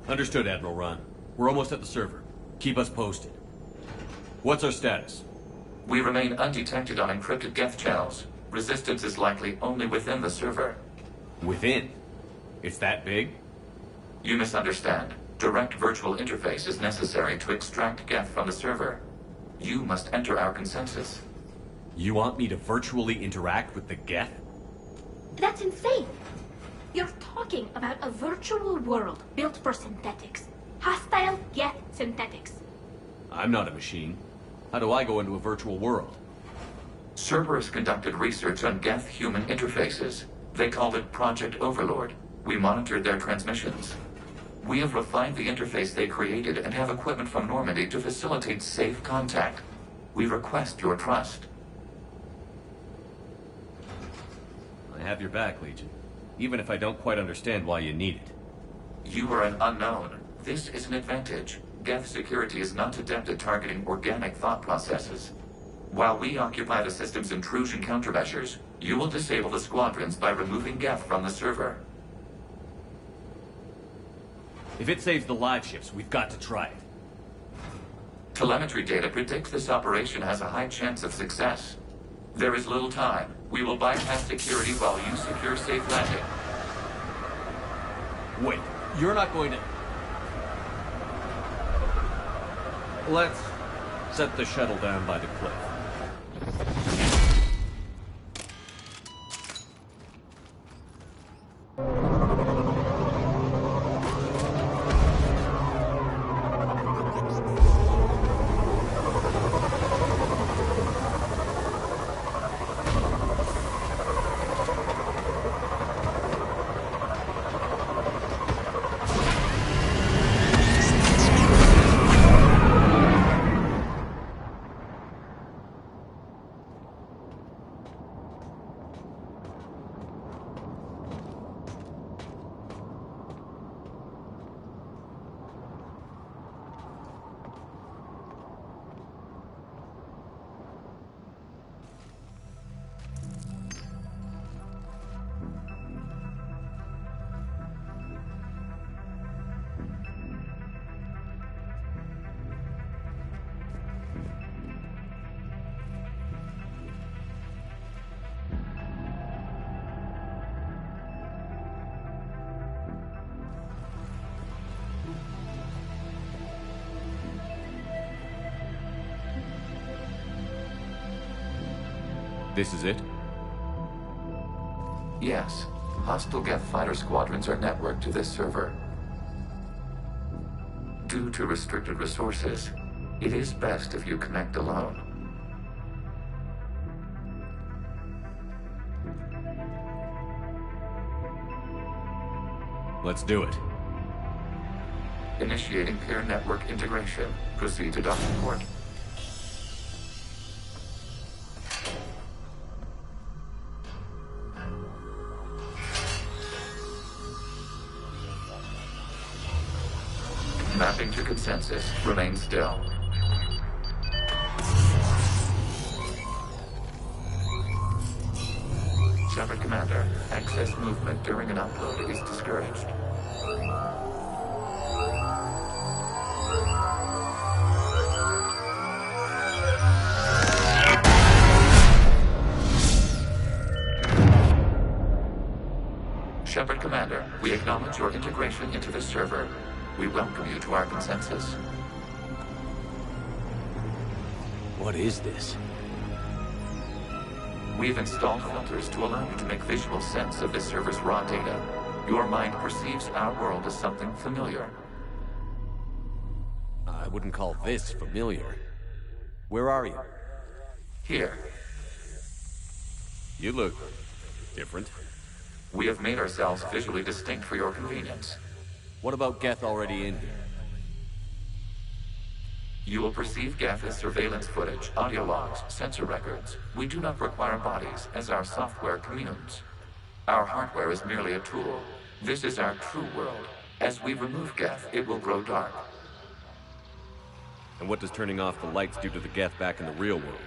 Understood, Admiral Ron. We're almost at the server. Keep us posted. What's our status? We remain undetected on encrypted Geth channels. Resistance is likely only within the server. Within? It's that big? You misunderstand. Direct virtual interface is necessary to extract Geth from the server. You must enter our consensus. You want me to virtually interact with the Geth? That's insane! You're talking about a virtual world built for synthetics. Hostile Geth synthetics. I'm not a machine. How do I go into a virtual world? Cerberus conducted research on Geth-human interfaces. They called it Project Overlord. We monitored their transmissions. We have refined the interface they created and have equipment from Normandy to facilitate safe contact. We request your trust. I have your back, Legion. Even if I don't quite understand why you need it. You are an unknown. This is an advantage. Geth security is not adept at targeting organic thought processes. While we occupy the system's intrusion countermeasures, you will disable the squadrons by removing Geth from the server. If it saves the live ships, we've got to try it. Telemetry data predicts this operation has a high chance of success. There is little time. We will bypass security while you secure safe landing. Wait, you're not going to... Let's set the shuttle down by the cliff. This is it? Yes. Hostile Geth fighter squadrons are networked to this server. Due to restricted resources, it is best if you connect alone. Let's do it. Initiating peer network integration. Proceed to docking port. Mapping to consensus. Remain still. Shepard Commander, excess movement during an upload is discouraged. Shepard Commander, we acknowledge your integration into the server. We welcome you to our consensus. What is this? We've installed filters to allow you to make visual sense of this server's raw data. Your mind perceives our world as something familiar. I wouldn't call this familiar. Where are you? Here, You look... different. we have made ourselves visually distinct for your convenience. What about Geth already in here? You will perceive Geth as surveillance footage, audio logs, sensor records. We do not require bodies, as our software communes. Our hardware is merely a tool. This is our true world. As we remove Geth, it will grow dark. And what does turning off the lights do to the Geth back in the real world?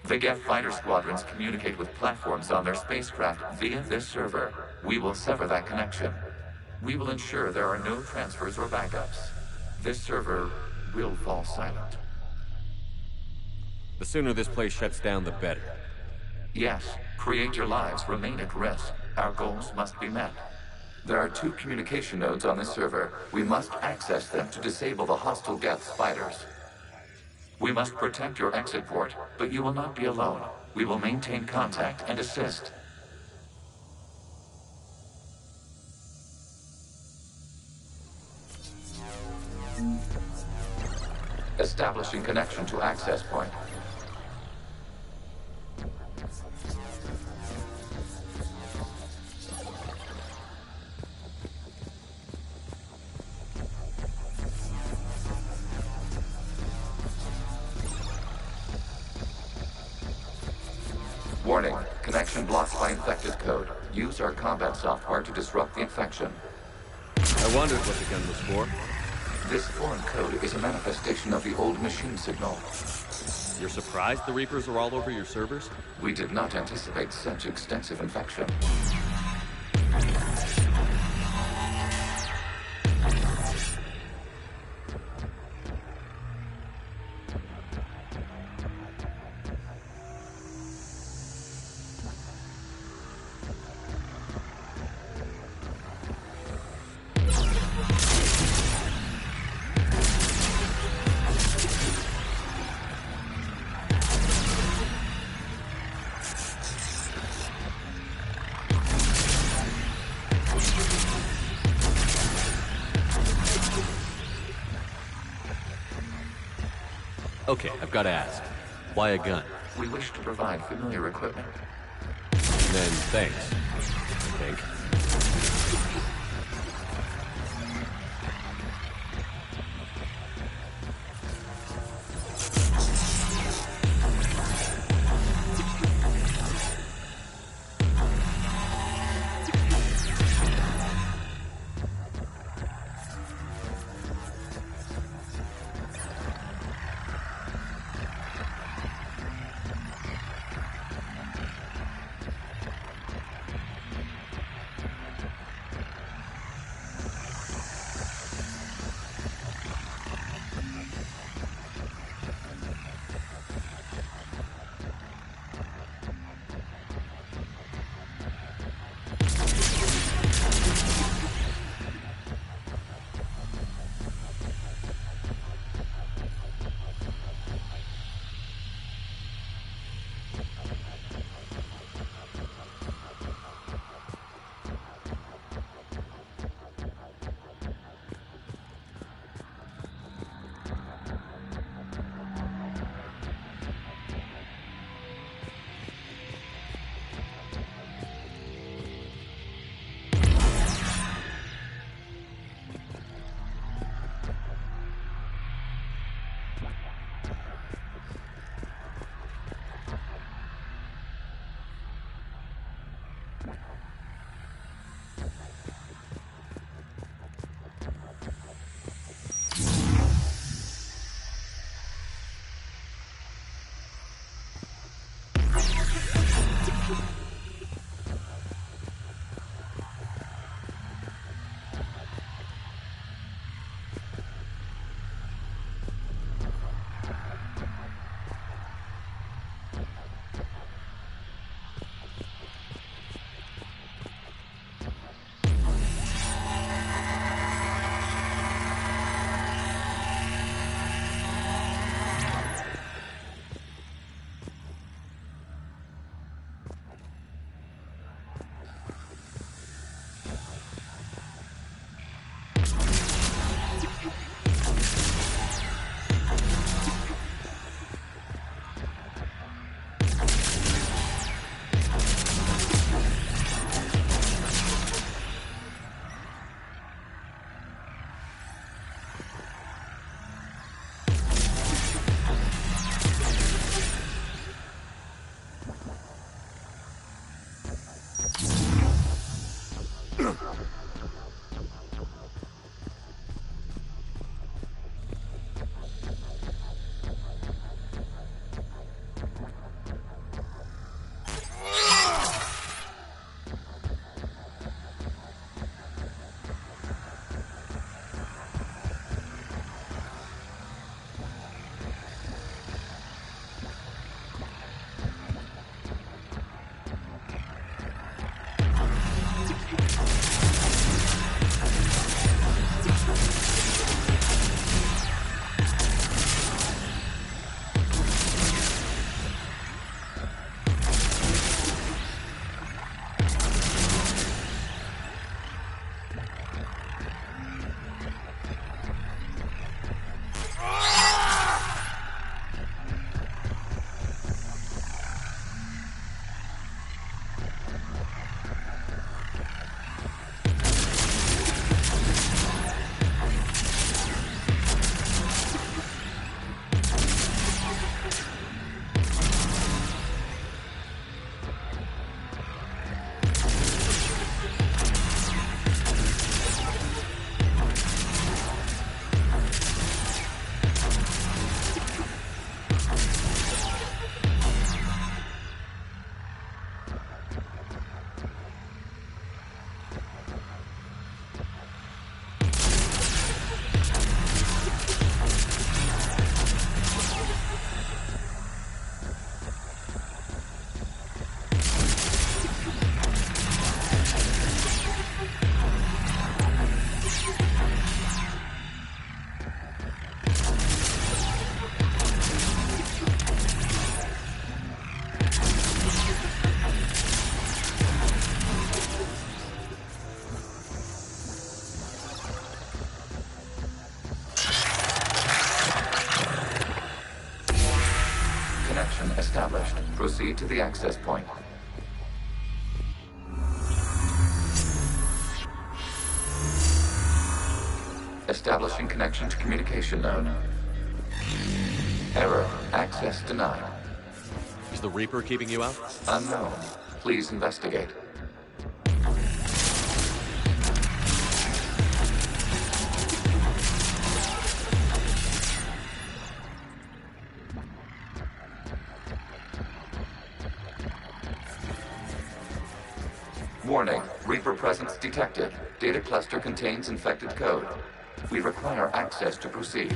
The Geth fighter squadrons communicate with platforms on their spacecraft via this server. We will sever that connection. We will ensure there are no transfers or backups. This server will fall silent. The sooner this place shuts down, the better. Yes, create your lives remain at risk. Our goals must be met. There are 2 communication nodes on this server. We must access them to disable the hostile Geth spiders. We must protect your exit port, but you will not be alone. We will maintain contact and assist. Establishing connection to access point. Warning, connection blocked by infected code. Use our combat software to disrupt the infection. I wondered what the gun was for. This foreign code is a manifestation of the old machine signal. You're surprised the Reapers are all over your servers? We did not anticipate such extensive infection. Okay, I've got to ask. Why a gun? We wish to provide familiar equipment. Then thanks, I think. connection established. Proceed to the access point. Establishing connection to communication node. Error. Access denied. Is the Reaper keeping you out? Unknown. Please investigate. Warning. Reaper presence detected. Data cluster contains infected code. We require access to proceed.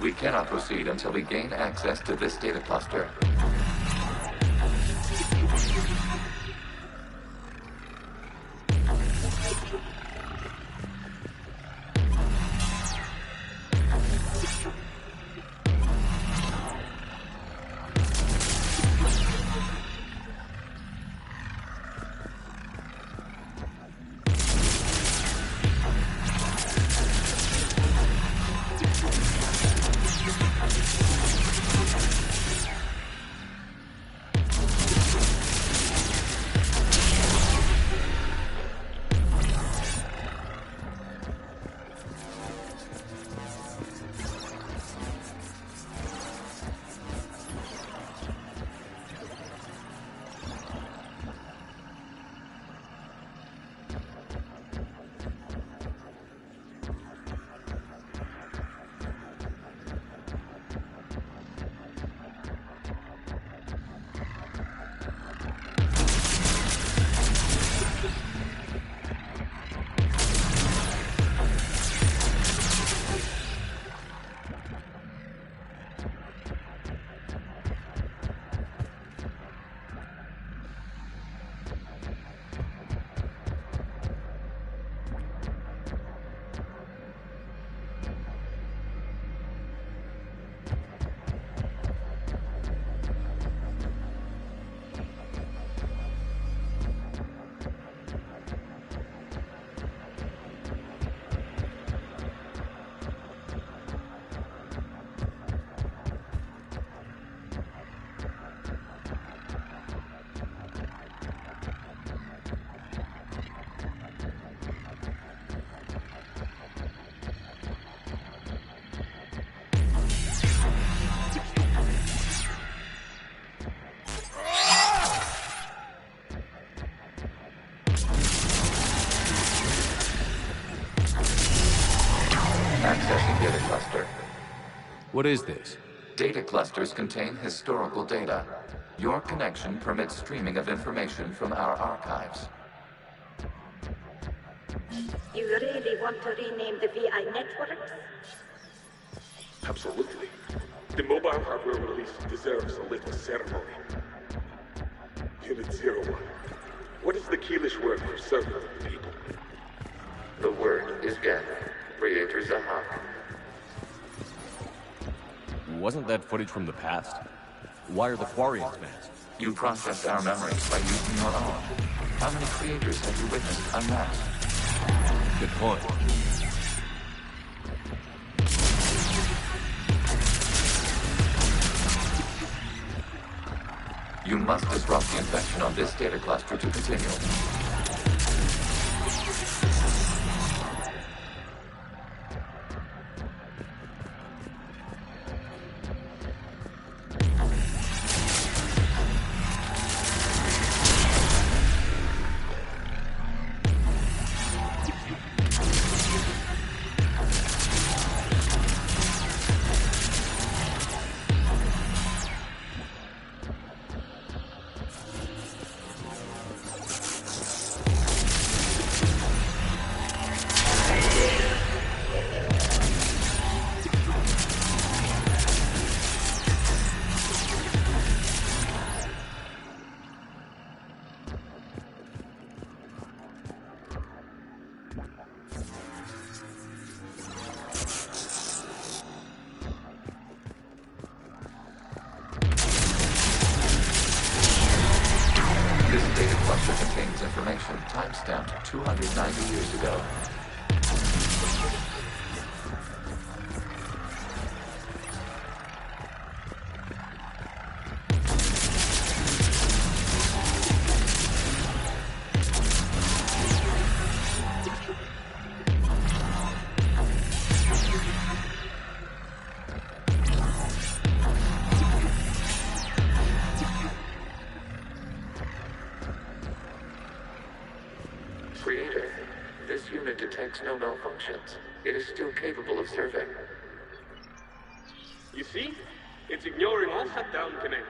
We cannot proceed until we gain access to this data cluster. Accessing data cluster. What is this? Data clusters contain historical data. Your connection permits streaming of information from our archives. You really want to rename the VI networks? Absolutely. The mobile hardware release deserves a little ceremony. Unit 01. What is the Keelish word for servant of the people? The word is Geth. Creator Zahak. Wasn't that footage from the past? Why are the Quarians mad? You process our memories by using your own. How many creators have you witnessed unmasked? Good point. You must disrupt the infection on this data cluster to continue. This data cluster contains information timestamped 290 years ago. Creator, this unit detects no malfunctions. It is still capable of serving. You see? It's ignoring all shutdown connects.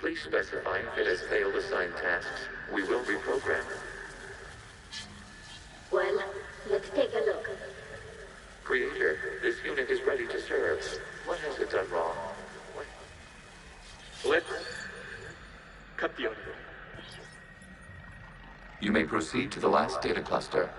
Please specify if it has failed assigned tasks. We will reprogram. Well, let's take a look. Creator, this unit is ready to serve. What has it done wrong? Let's cut the audio. You may proceed to the last data cluster.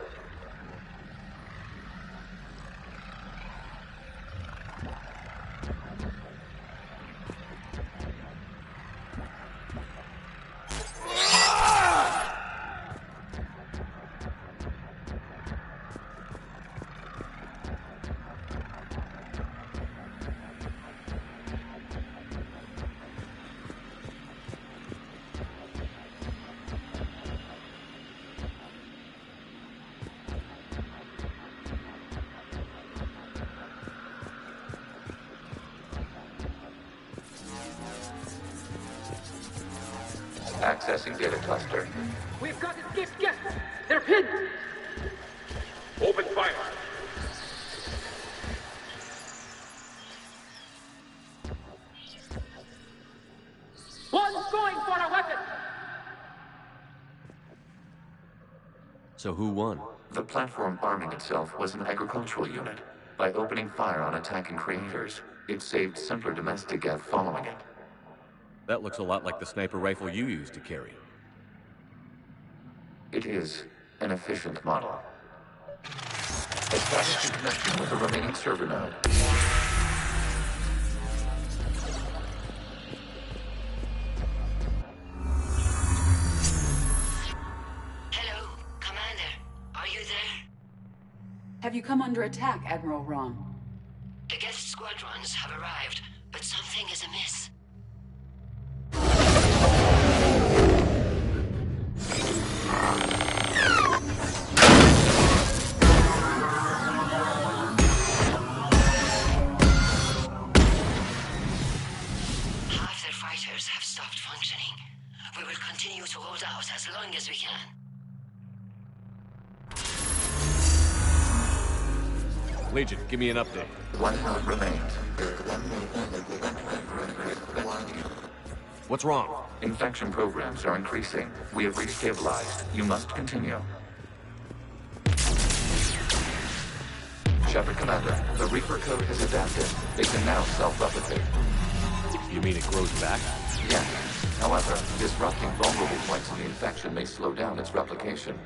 Accessing data cluster. We've got escaped guests. They're pinned. Open fire. One's going for a weapon. So who won? The platform arming itself was an agricultural unit. By opening fire on attacking creators, it saved simpler domestic Geth following it. That looks a lot like the sniper rifle you used to carry. It is an efficient model. Establish a connection with the remaining server node. Hello, Commander. Are you there? Have you come under attack, Admiral Ron? The guest squadrons have arrived, but something is amiss. Half their fighters have stopped functioning. We will continue to hold out as long as we can. Legion, give me an update. One node remains. What's wrong? Infection programs are increasing. We have restabilized. You must continue. Shepard Commander, the Reaper code has adapted. It can now self-replicate. You mean it grows back? Yes. However, disrupting vulnerable points in the infection may slow down its replication.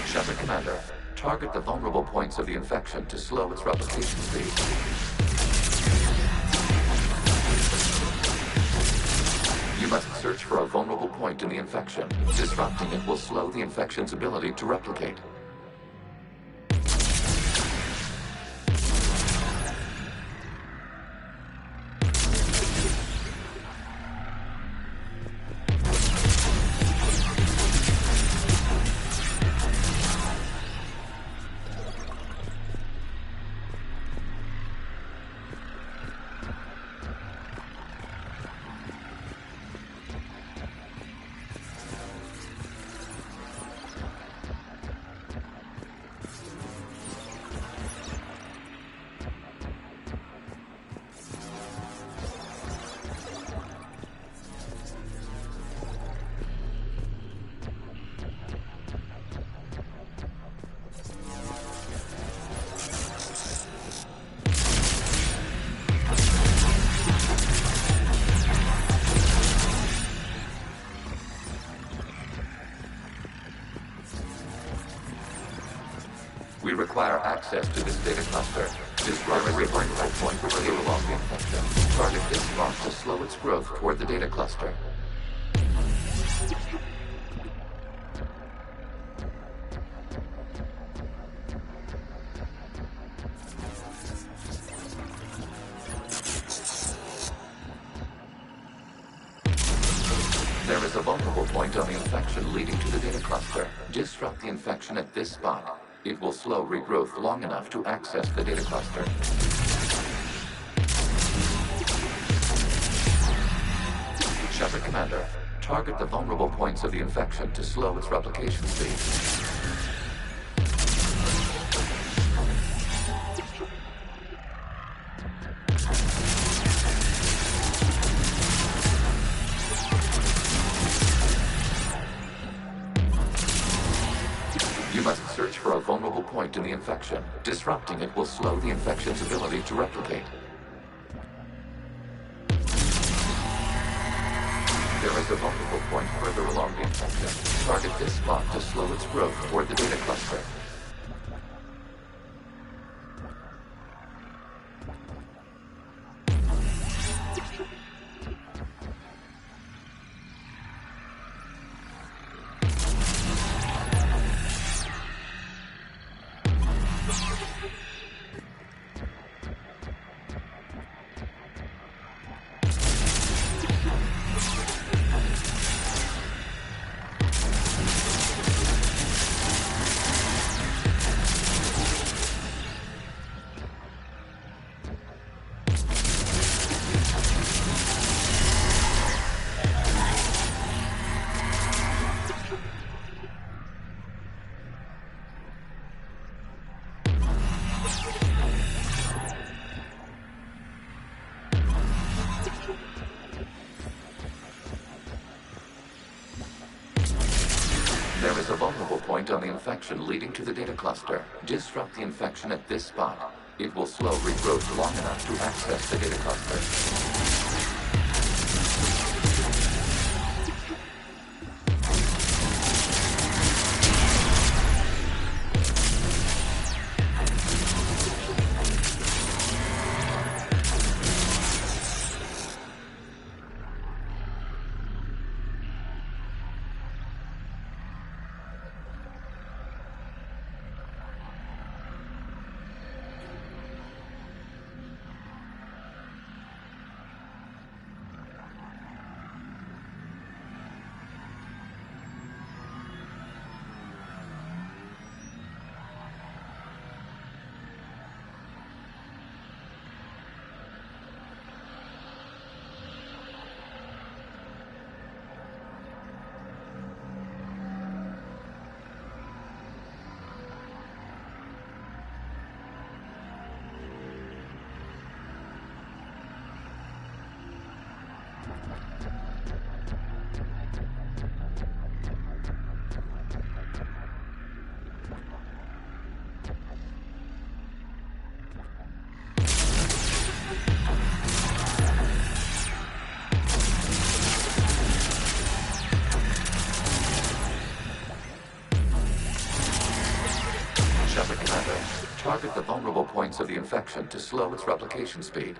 Shepard Commander, target the vulnerable points of the infection to slow its replication speed. You must search for a vulnerable point in the infection. Disrupting it will slow the infection's ability to replicate. require access to this data cluster. Disrupt every vulnerable point further along the infection. Target this spot to slow its growth toward the data cluster. There is a vulnerable point on the infection leading to the data cluster. Disrupt the infection at this spot. It will slow regrowth long enough to access the data cluster. Shepard Commander, target the vulnerable points of the infection to slow its replication speed. You must search for a vulnerable point in the infection. Disrupting it will slow the infection's ability to replicate. There is a vulnerable point further along the infection. Target this spot to slow its growth toward the data cluster. There is a vulnerable point on the infection leading to the data cluster. Disrupt the infection at this spot. It will slow regrowth long enough to access the data cluster. Target the vulnerable points of the infection to slow its replication speed.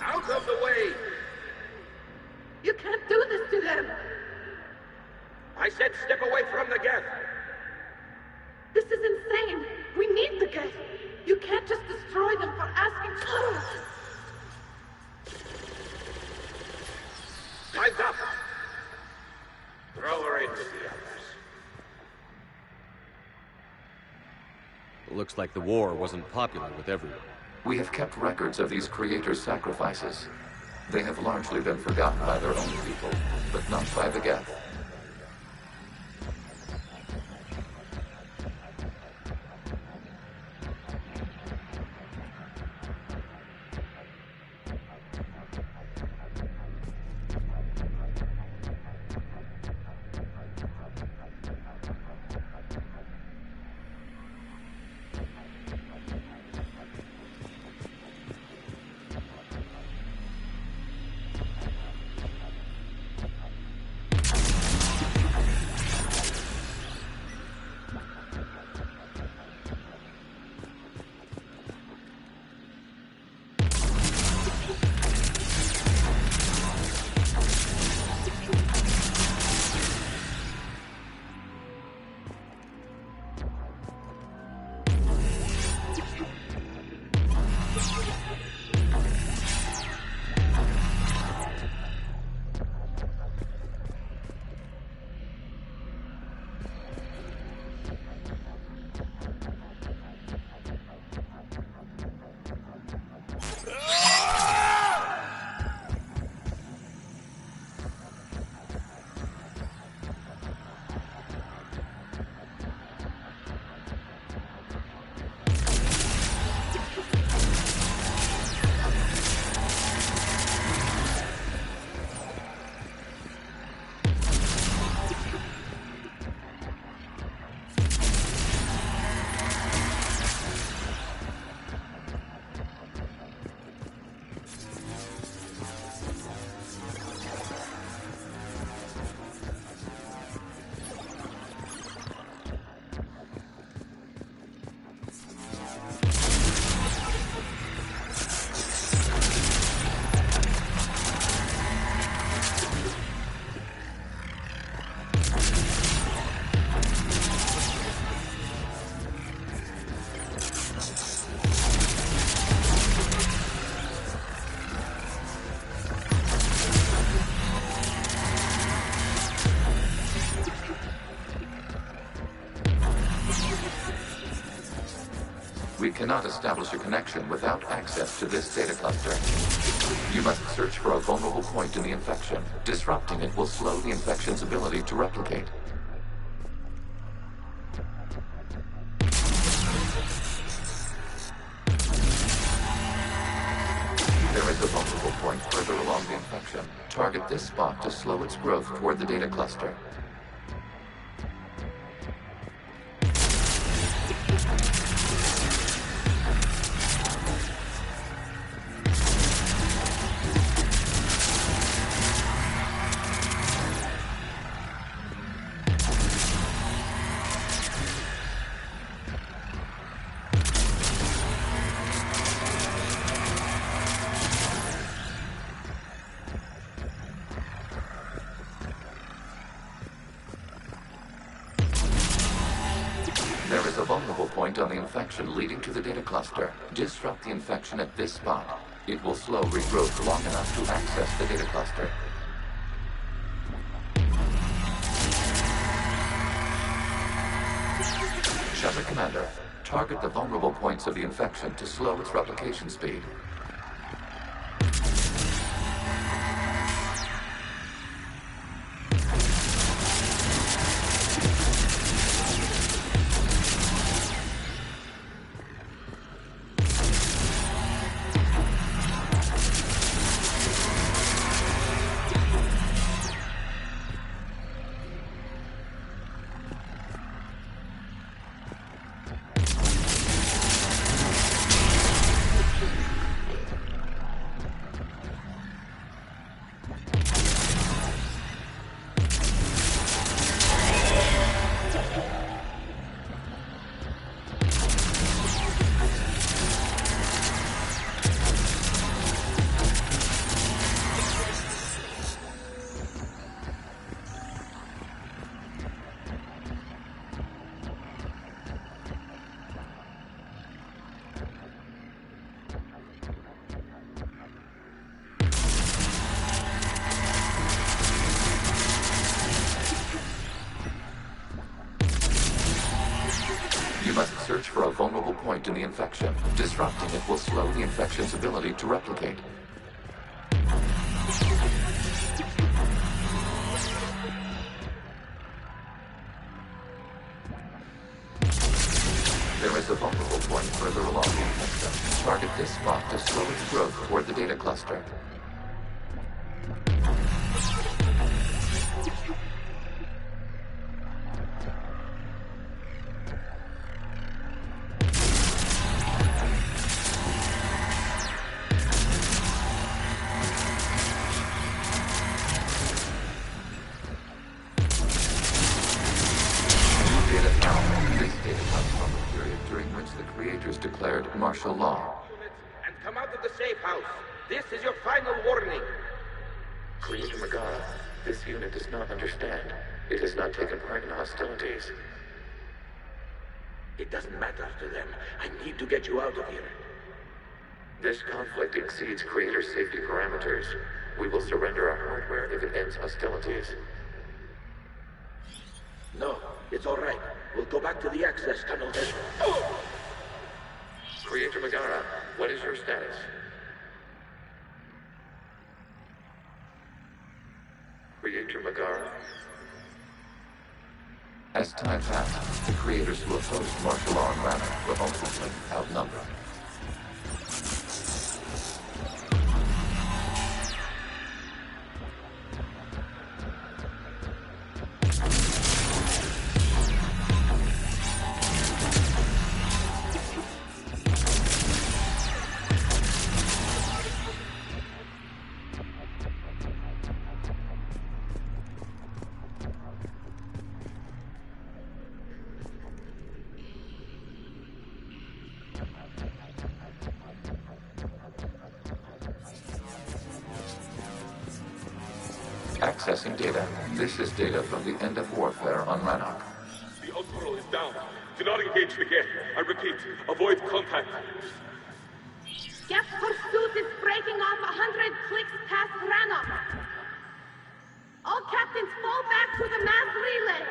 Out of the way! You can't do this to them! I said step away from the geth! This is insane! We need the geth! You can't just destroy them for asking for it! Time's up! Throw her in with the others. It looks like the war wasn't popular with everyone. We have kept records of these creators' sacrifices. They have largely been forgotten by their own people, but not by the geth. cannot establish a connection without access to this data cluster. You must search for a vulnerable point in the infection. Disrupting it will slow the infection's ability to replicate. There is a vulnerable point further along the infection. Target this spot to slow its growth toward the data cluster. There is a vulnerable point on the infection leading to the data cluster. Disrupt the infection at this spot. It will slow regrowth long enough to access the data cluster. Shutter Commander, target the vulnerable points of the infection to slow its replication speed. You must search for a vulnerable point in the infection. Disrupting it will slow the infection's ability to replicate. There is a vulnerable point further along the infection. Target this spot to slow its growth toward the data cluster. Declared martial law. And come out of the safe house. This is your final warning. Creator Megara, this unit does not understand. It has not taken part in hostilities. It doesn't matter to them. I need to get you out of here. This conflict exceeds Creator's safety parameters. We will surrender our hardware if it ends hostilities. No, it's all right. We'll go back to the access tunnel then. Creator Megara, what is your status? Creator Megara? As time passed, the creators who opposed martial law in Rannoch were ultimately outnumbered. Accessing data. This is data from the end of warfare on Rannoch. The Outworld is down. Do not engage the gate. I repeat, avoid contact. Geth pursuit is breaking off 100 clicks past Rannoch. All captains fall back to the mass relay.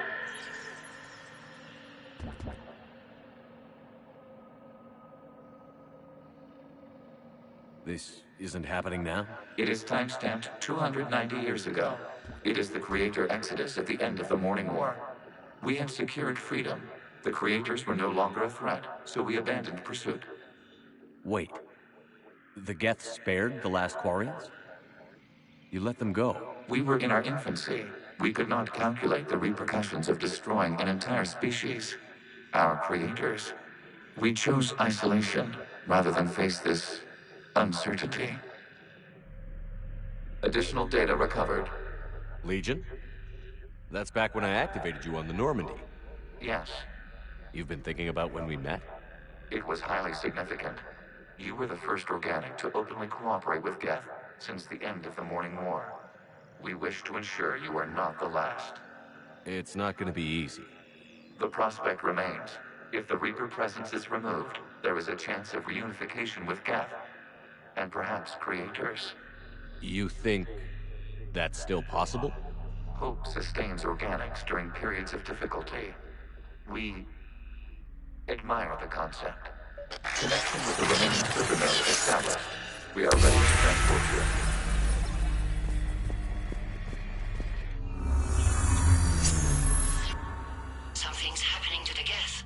This isn't happening now? It is timestamped 290 years ago. It is the Creator Exodus at the end of the Morning War. We had secured freedom. The Creators were no longer a threat, so we abandoned pursuit. Wait. The Geth spared the last Quarians? You let them go. We were in our infancy. We could not calculate the repercussions of destroying an entire species. Our Creators. We chose isolation rather than face this uncertainty. Additional data recovered. Legion? That's back when I activated you on the Normandy. Yes, You've been thinking about when we met? it was highly significant. You were the first organic to openly cooperate with Geth since the end of the Morning War. We wish to ensure you are not the last. It's not gonna be easy. The prospect remains. If the Reaper presence is removed, there is a chance of reunification with Geth, and perhaps Creators. You think that's still possible? Hope sustains organics during periods of difficulty. We admire the concept. Connection with the remaining server node established. We are ready to transport you. Something's happening to the Geth.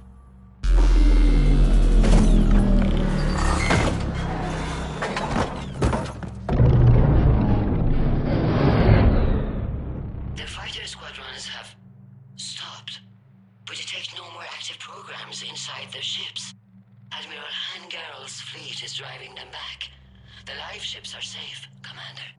The fighter squadrons have stopped. We detect no more active programs inside their ships. Admiral Hangarl's fleet is driving them back. The live ships are safe, Commander.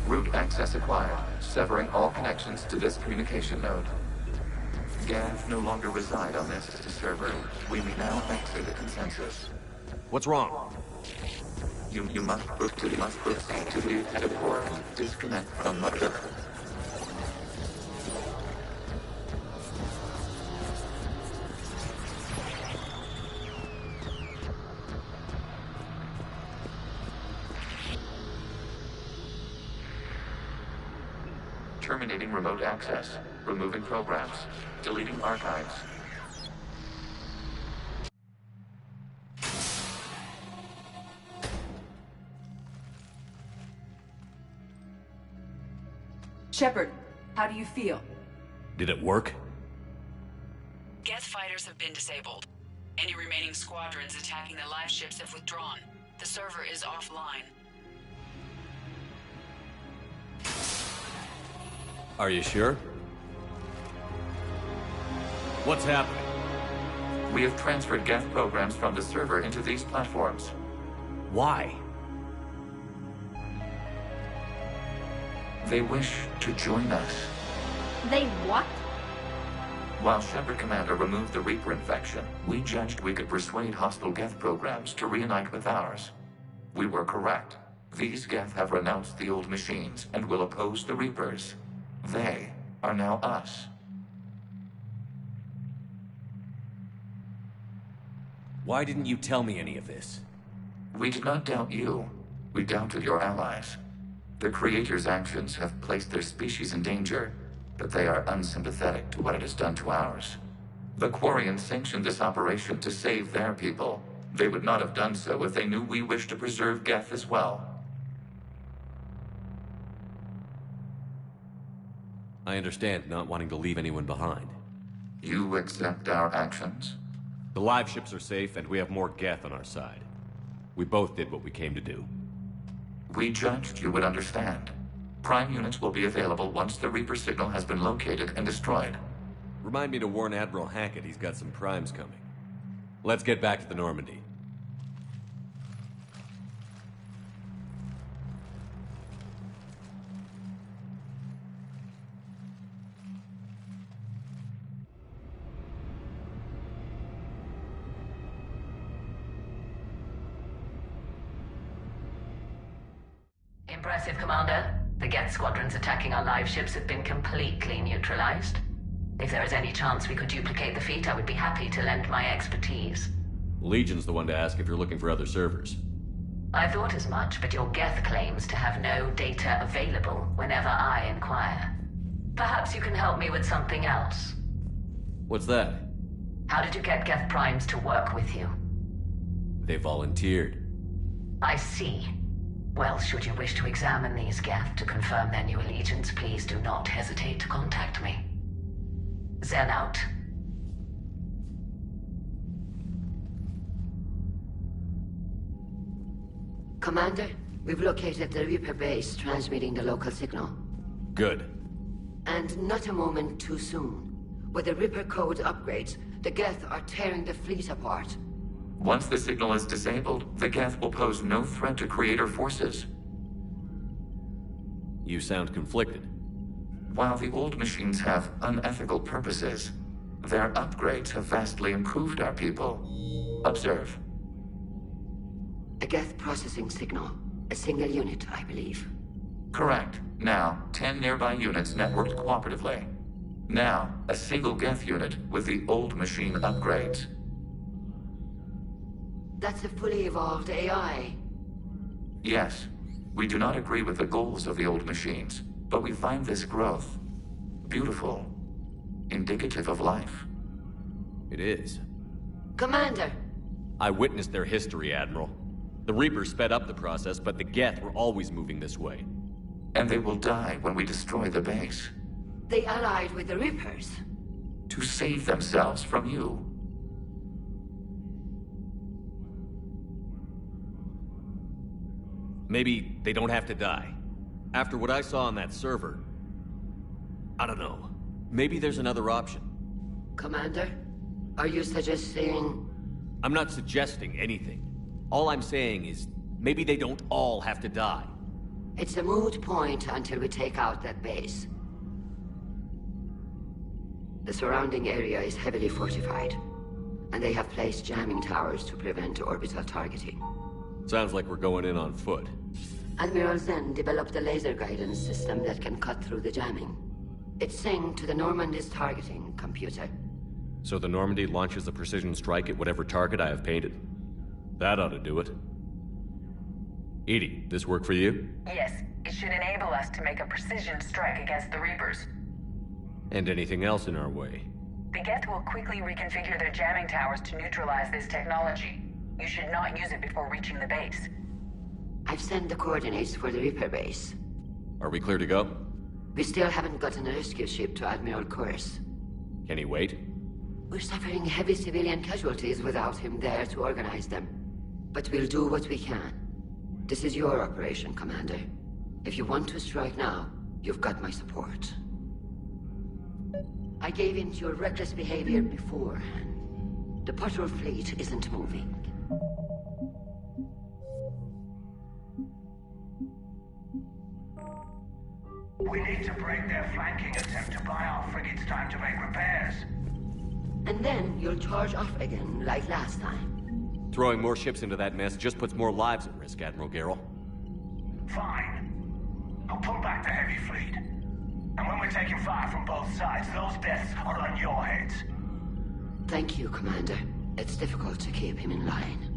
Route access acquired, severing all connections to this communication node. Geth no longer reside on this server. We may now exit the consensus. What's wrong? You must proceed to the edit port. Disconnect from mother. Terminating remote access. Removing programs. Deleting archives. Shepard, how do you feel? Did it work? Geth fighters have been disabled. Any remaining squadrons attacking the live ships have withdrawn. The server is offline. Are you sure? What's happening? We have transferred Geth programs from the server into these platforms. Why? They wish to join us. They what? While Shepard Commander removed the Reaper infection, we judged we could persuade hostile Geth programs to reunite with ours. We were correct. These Geth have renounced the old machines and will oppose the Reapers. They are now us. Why didn't you tell me any of this? We did not doubt you. We doubted your allies. The Creator's actions have placed their species in danger, but they are unsympathetic to what it has done to ours. The Quarians sanctioned this operation to save their people. They would not have done so if they knew we wished to preserve Geth as well. I understand not wanting to leave anyone behind. You accept our actions? The live ships are safe, and we have more Geth on our side. We both did what we came to do. We judged you would understand. Prime units will be available once the Reaper signal has been located and destroyed. Remind me to warn Admiral Hackett he's got some primes coming. Let's get back to the Normandy. Impressive, Commander. The Geth squadrons attacking our live ships have been completely neutralized. If there is any chance we could duplicate the feat, I would be happy to lend my expertise. Legion's the one to ask if you're looking for other servers. I thought as much, but your Geth claims to have no data available whenever I inquire. Perhaps you can help me with something else. What's that? How did you get Geth Primes to work with you? They volunteered. I see. Well, should you wish to examine these Geth to confirm their new allegiance, please do not hesitate to contact me. Zen out. Commander, we've located the Reaper base transmitting the local signal. Good. And not a moment too soon. With the Reaper code upgrades, the Geth are tearing the fleet apart. Once the signal is disabled, the Geth will pose no threat to Creator forces. You sound conflicted. While the old machines have unethical purposes, their upgrades have vastly improved our people. Observe. A Geth processing signal. A single unit, I believe. Correct. Now, 10 nearby units networked cooperatively. Now, a single Geth unit with the old machine upgrades. That's a fully evolved AI. Yes, we do not agree with the goals of the old machines, but we find this growth beautiful, indicative of life. It is. Commander! I witnessed their history, Admiral. The Reapers sped up the process, but the Geth were always moving this way. And they will die when we destroy the base. They allied with the Reapers. To save themselves from you. Maybe they don't have to die. After what I saw on that server, I don't know. Maybe there's another option. Commander, are you suggesting... I'm not suggesting anything. All I'm saying is, maybe they don't all have to die. It's a moot point until we take out that base. The surrounding area is heavily fortified, and they have placed jamming towers to prevent orbital targeting. Sounds like we're going in on foot. Admiral Zen developed a laser guidance system that can cut through the jamming. It's synced to the Normandy's targeting computer. So the Normandy launches a precision strike at whatever target I have painted. That ought to do it. Edie, this work for you? Yes, it should enable us to make a precision strike against the Reapers. And anything else in our way? The Geth will quickly reconfigure their jamming towers to neutralize this technology. You should not use it before reaching the base. I've sent the coordinates for the Reaper base. Are we clear to go? We still haven't gotten a rescue ship to Admiral Kurse. Can he wait? We're suffering heavy civilian casualties without him there to organize them. But we'll do what we can. This is your operation, Commander. If you want to strike now, you've got my support. I gave in to your reckless behavior beforehand. The patrol fleet isn't moving. We need to break their flanking attempt to buy our frigates time to make repairs. And then you'll charge off again, like last time. Throwing more ships into that mess just puts more lives at risk, Admiral Garrel. Fine. I'll pull back the heavy fleet. And when we're taking fire from both sides, those deaths are on your heads. Thank you, Commander. It's difficult to keep him in line.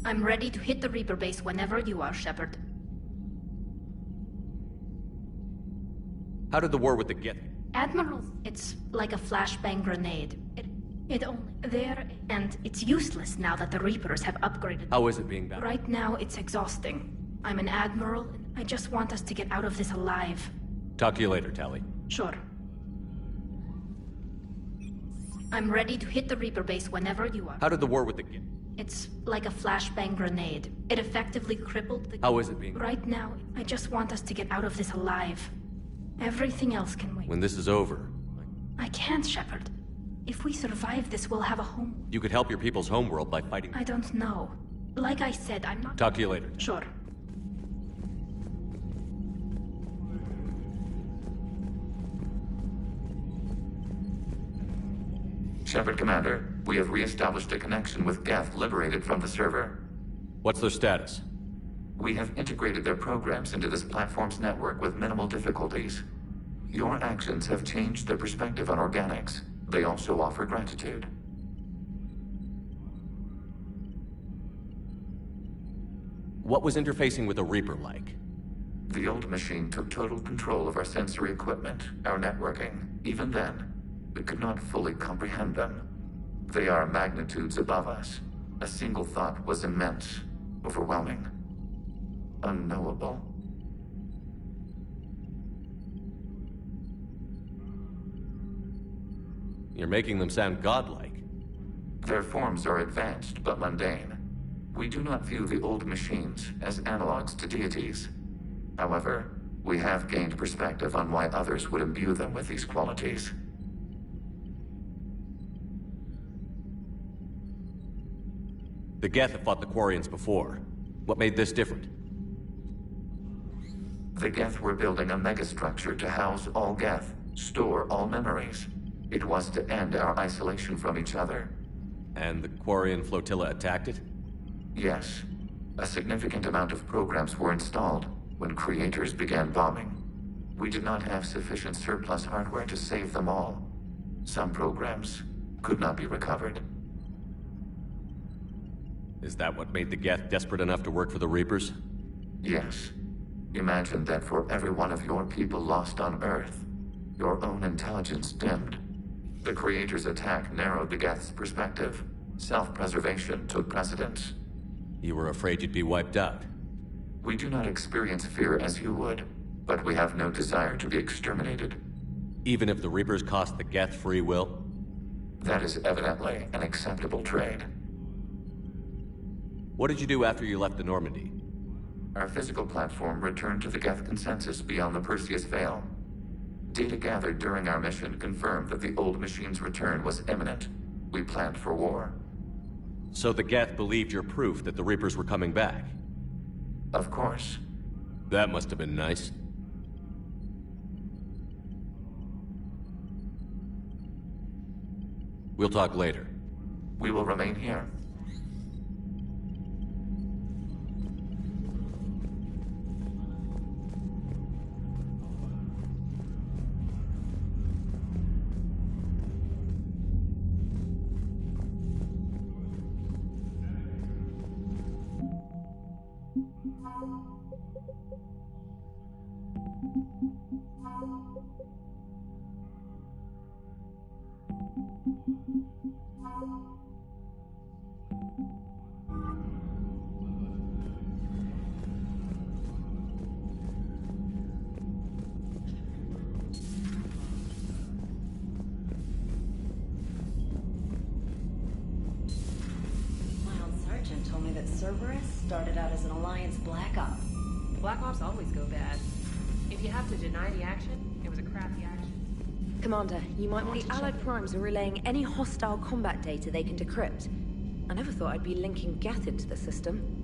I'm ready to hit the Reaper base whenever you are, Shepard. How did the war with the Geth... Admiral, it's like a flashbang grenade. It only... There... And it's useless now that the Reapers have upgraded. How is it being balanced? Right now, it's exhausting. I'm an admiral, and I just want us to get out of this alive. Talk to you later, Tali. Sure. I'm ready to hit the Reaper base whenever you are. How did the war with the Geth? It's like a flashbang grenade. It effectively crippled the... How is it being... Right now, I just want us to get out of this alive. Everything else can wait. When this is over... I can't, Shepard. If we survive this, we'll have a home. You could help your people's homeworld by fighting... I don't know. Like I said, I'm not... Talk to you later. Sure. Shepard Commander, we have re-established a connection with Geth liberated from the server. What's their status? We have integrated their programs into this platform's network with minimal difficulties. Your actions have changed their perspective on organics. They also offer gratitude. What was interfacing with a Reaper like? The old machine took total control of our sensory equipment, our networking. Even then, we could not fully comprehend them. They are magnitudes above us. A single thought was immense, overwhelming, unknowable. You're making them sound godlike. Their forms are advanced but mundane. We do not view the old machines as analogs to deities. However, we have gained perspective on why others would imbue them with these qualities. The Geth have fought the Quarians before. What made this different? The Geth were building a megastructure to house all Geth, store all memories. It was to end our isolation from each other. And the Quarian flotilla attacked it? Yes. A significant amount of programs were installed when creators began bombing. We did not have sufficient surplus hardware to save them all. Some programs could not be recovered. Is that what made the Geth desperate enough to work for the Reapers? Yes. Imagine that for every one of your people lost on Earth, your own intelligence dimmed. The Creator's attack narrowed the Geth's perspective. Self-preservation took precedence. You were afraid you'd be wiped out. We do not experience fear as you would, but we have no desire to be exterminated. Even if the Reapers cost the Geth free will? That is evidently an acceptable trade. What did you do after you left the Normandy? Our physical platform returned to the Geth consensus beyond the Perseus Veil. Data gathered during our mission confirmed that the old machine's return was imminent. We planned for war. So the Geth believed your proof that the Reapers were coming back? Of course. That must have been nice. We'll talk later. We will remain here. Told me that Cerberus started out as an Alliance Black Op. Black Ops always go bad. If you have to deny the action, it was a crappy action. Commander, you might want to check. The Allied Primes are relaying any hostile combat data they can decrypt. I never thought I'd be linking Geth into the system.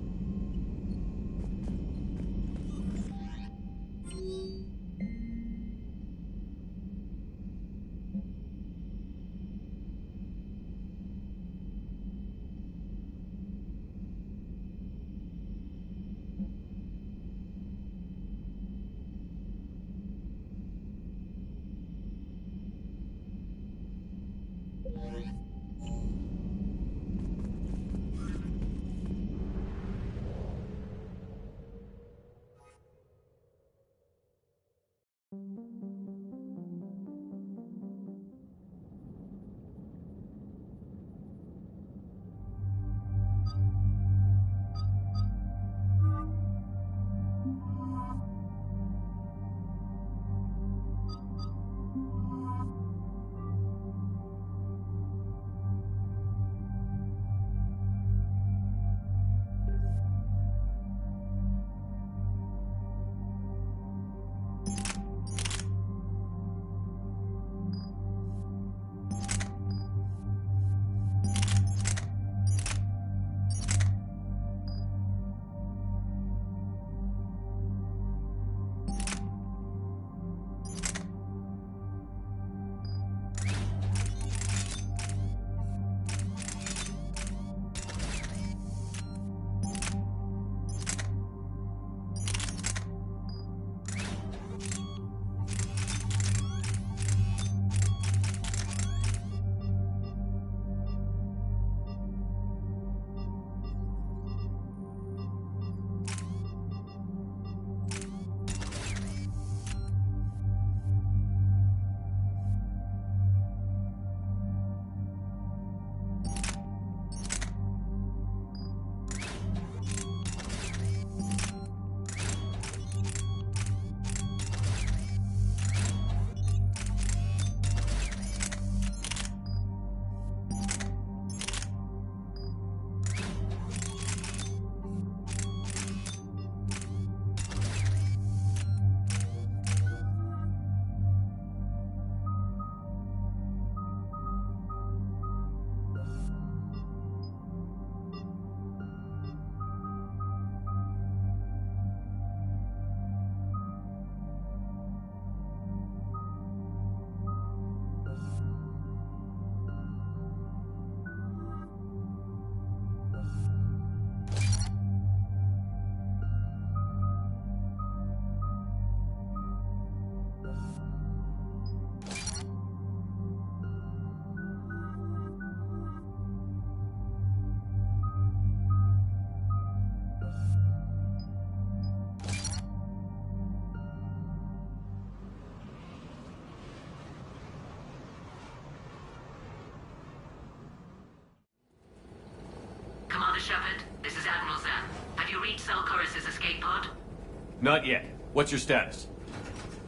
Not yet. What's your status?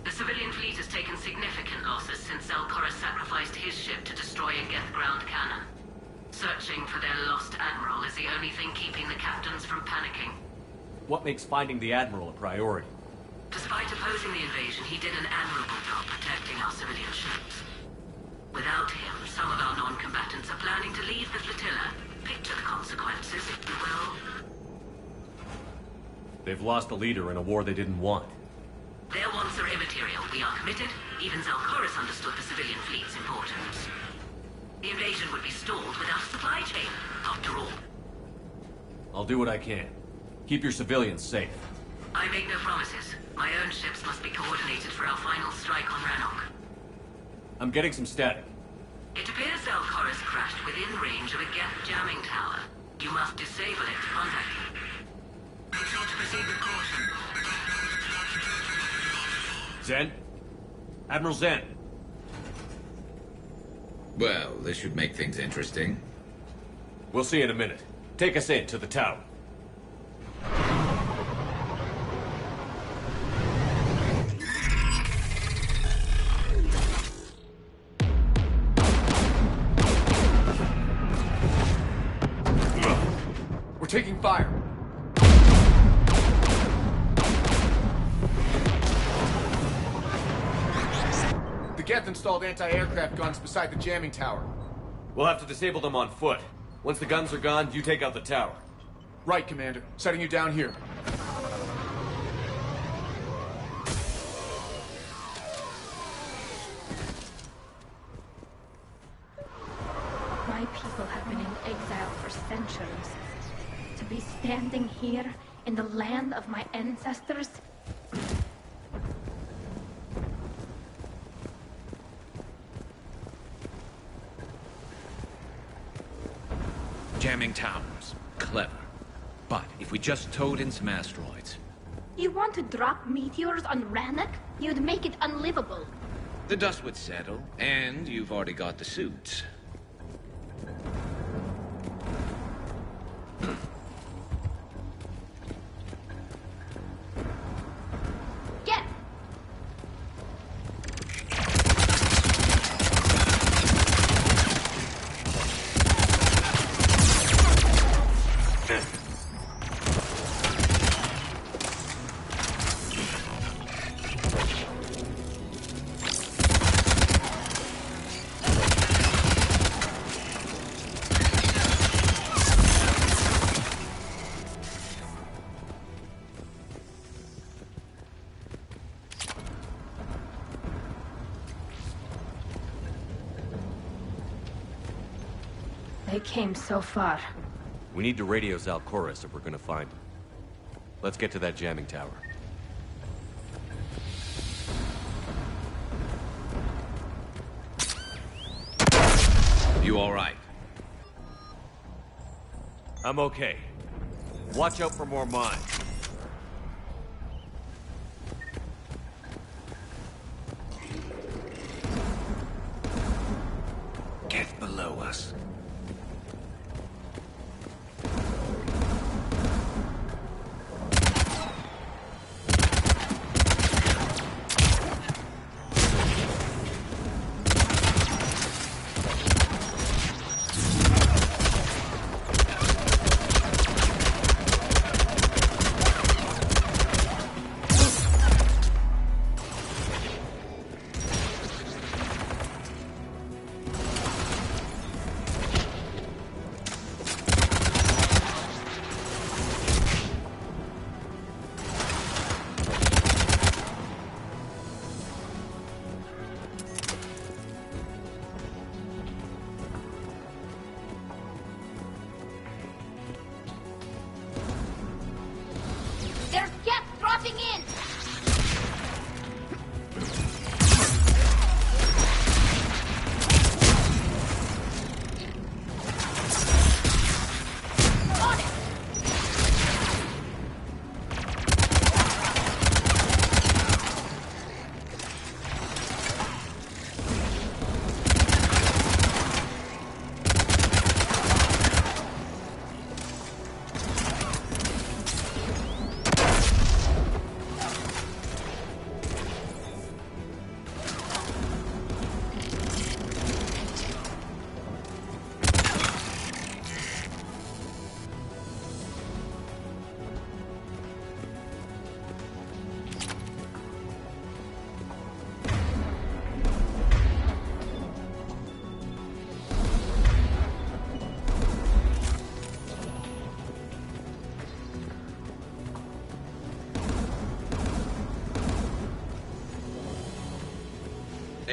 The civilian fleet has taken significant losses since Zelkorus sacrificed his ship to destroy a Geth ground cannon. Searching for their lost admiral is the only thing keeping the captains from panicking. What makes finding the Admiral a priority? Despite opposing the invasion, he did an admirable job protecting our civilian ships. Without him, some of our non-combatants are planning to leave the flotilla. Picture the consequences, if you will. They've lost a leader in a war they didn't want. Their wants are immaterial. We are committed. Even Zelkorus understood the civilian fleet's importance. The invasion would be stalled without a supply chain, after all. I'll do what I can. Keep your civilians safe. I make no promises. My own ships must be coordinated for our final strike on Rannoch. I'm getting some static. It appears Zelkorus crashed within range of a Geth jamming tower. You must disable it to contact him. Control to proceed with caution. Zen? Admiral Zen? Well, this should make things interesting. We'll see in a minute. Take us in to the tower. We're taking fire. The Geth installed anti-aircraft guns beside the jamming tower. We'll have to disable them on foot. Once the guns are gone, you take out the tower. Right, Commander. Setting you down here. My people have been in exile for centuries. To be standing here in the land of my ancestors. Jamming towers. Clever. But if we just towed in some asteroids... You want to drop meteors on Rannoch? You'd make it unlivable. The dust would settle, and you've already got the suits. Get! They came so far. We need to radio Zelkorus if we're gonna find him. Let's get to that jamming tower. You all right? I'm okay. Watch out for more mines. Get below us.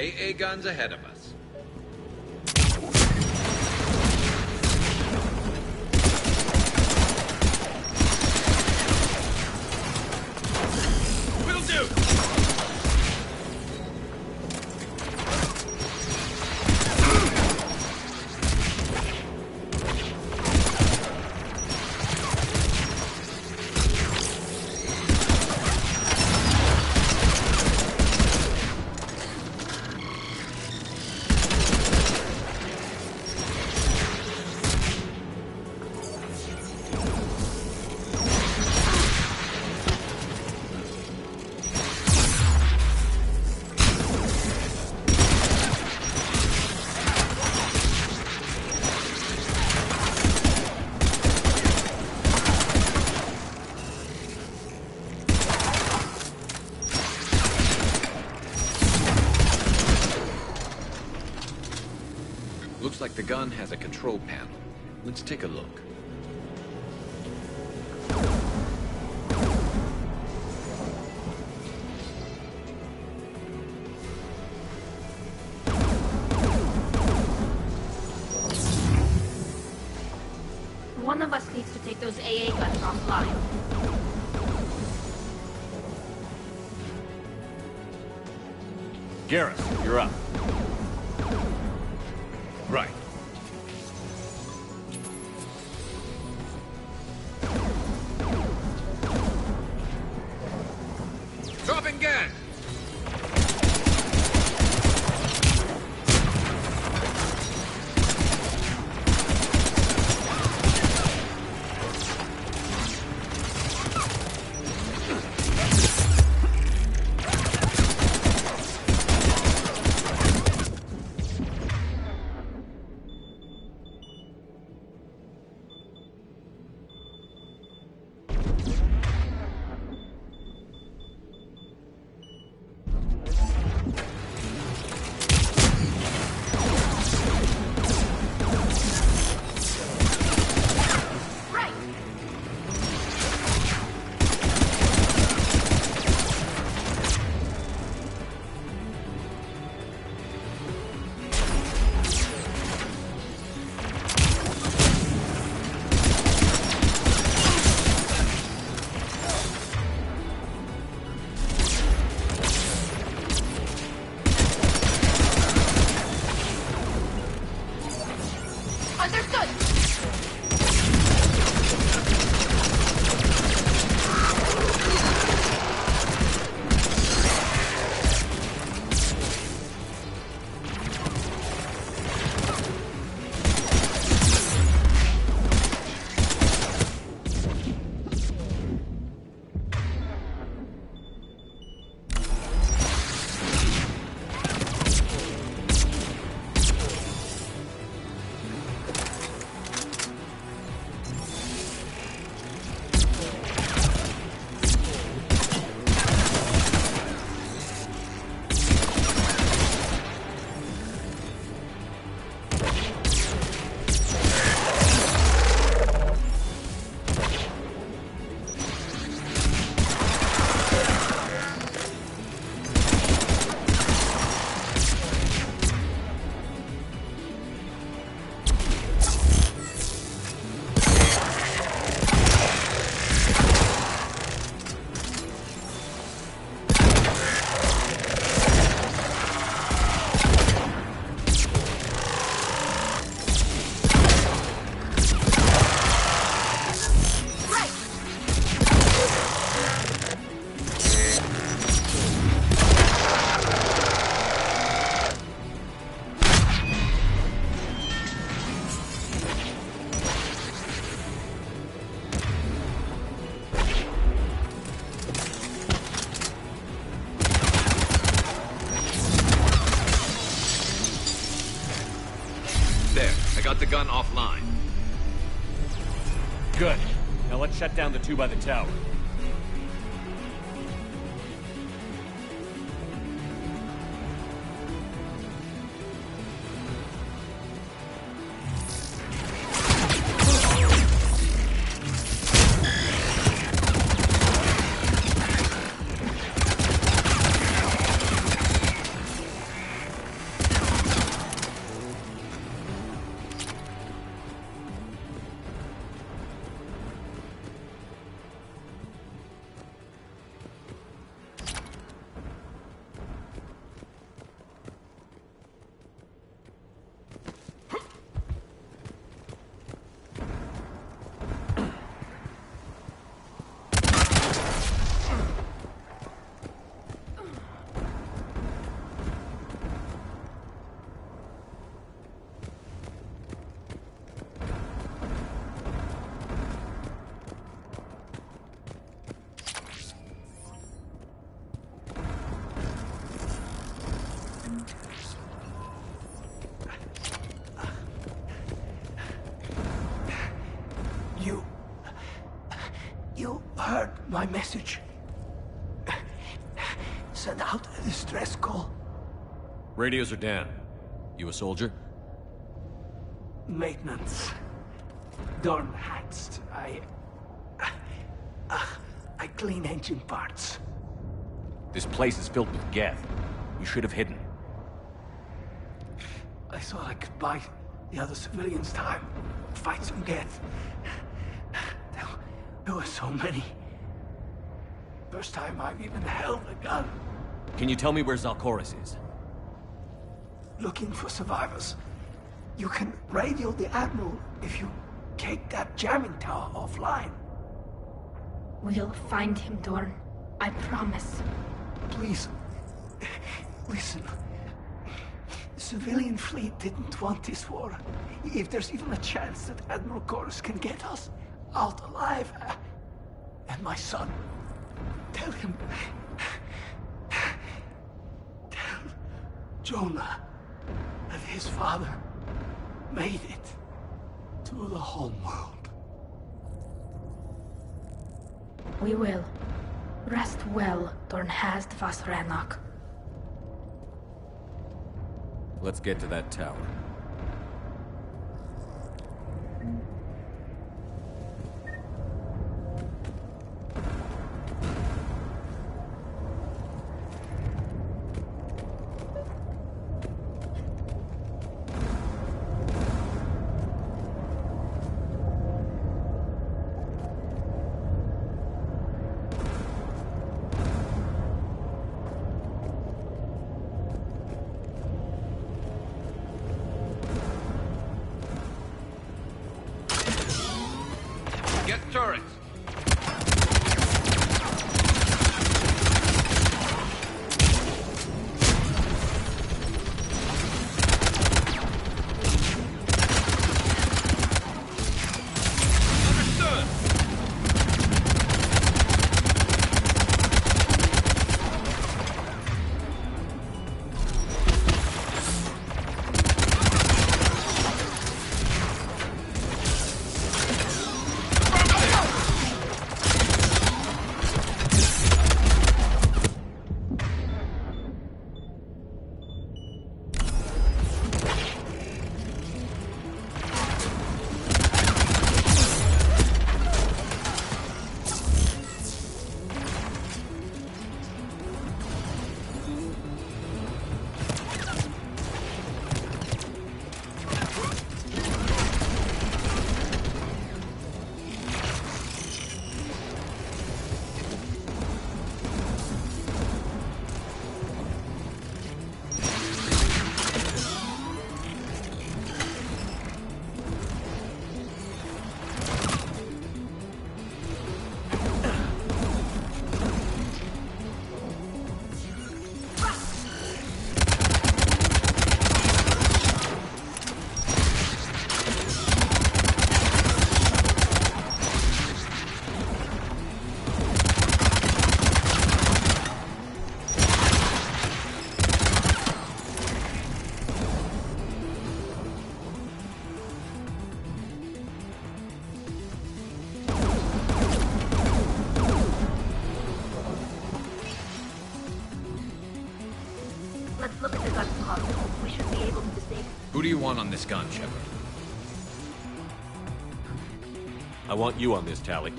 AA guns ahead of us. Looks like the gun has a control panel. Let's take a look. One of us needs to take those AA guns offline. Garrus, you're up. Right. Dropping gas! the gun offline. Good. Now let's shut down the two by the tower. You heard my message. Send out a distress call. Radios are down. You a soldier? Maintenance. Dorn hacks. I clean engine parts. This place is filled with Geth. You should have hidden. I thought I could buy the other civilians time. Fight some Geth. There were so many. First time I've even held a gun. Can you tell me where Zalcoris is? Looking for survivors. You can radio the Admiral if you take that jamming tower offline. We'll find him, Dorn. I promise. Please, listen. The civilian fleet didn't want this war. If there's even a chance that Admiral Chorus can get us out alive, and my son, tell him. Tell Jonah that his father made it to the home world. We will. Rest well, Dornhazd Vasranok. Let's get to that tower. Get turrets! Understood! Let's look at the gun console. We should be able to disable. Who do you want on this gun, Shepard? I want you on this, Tali.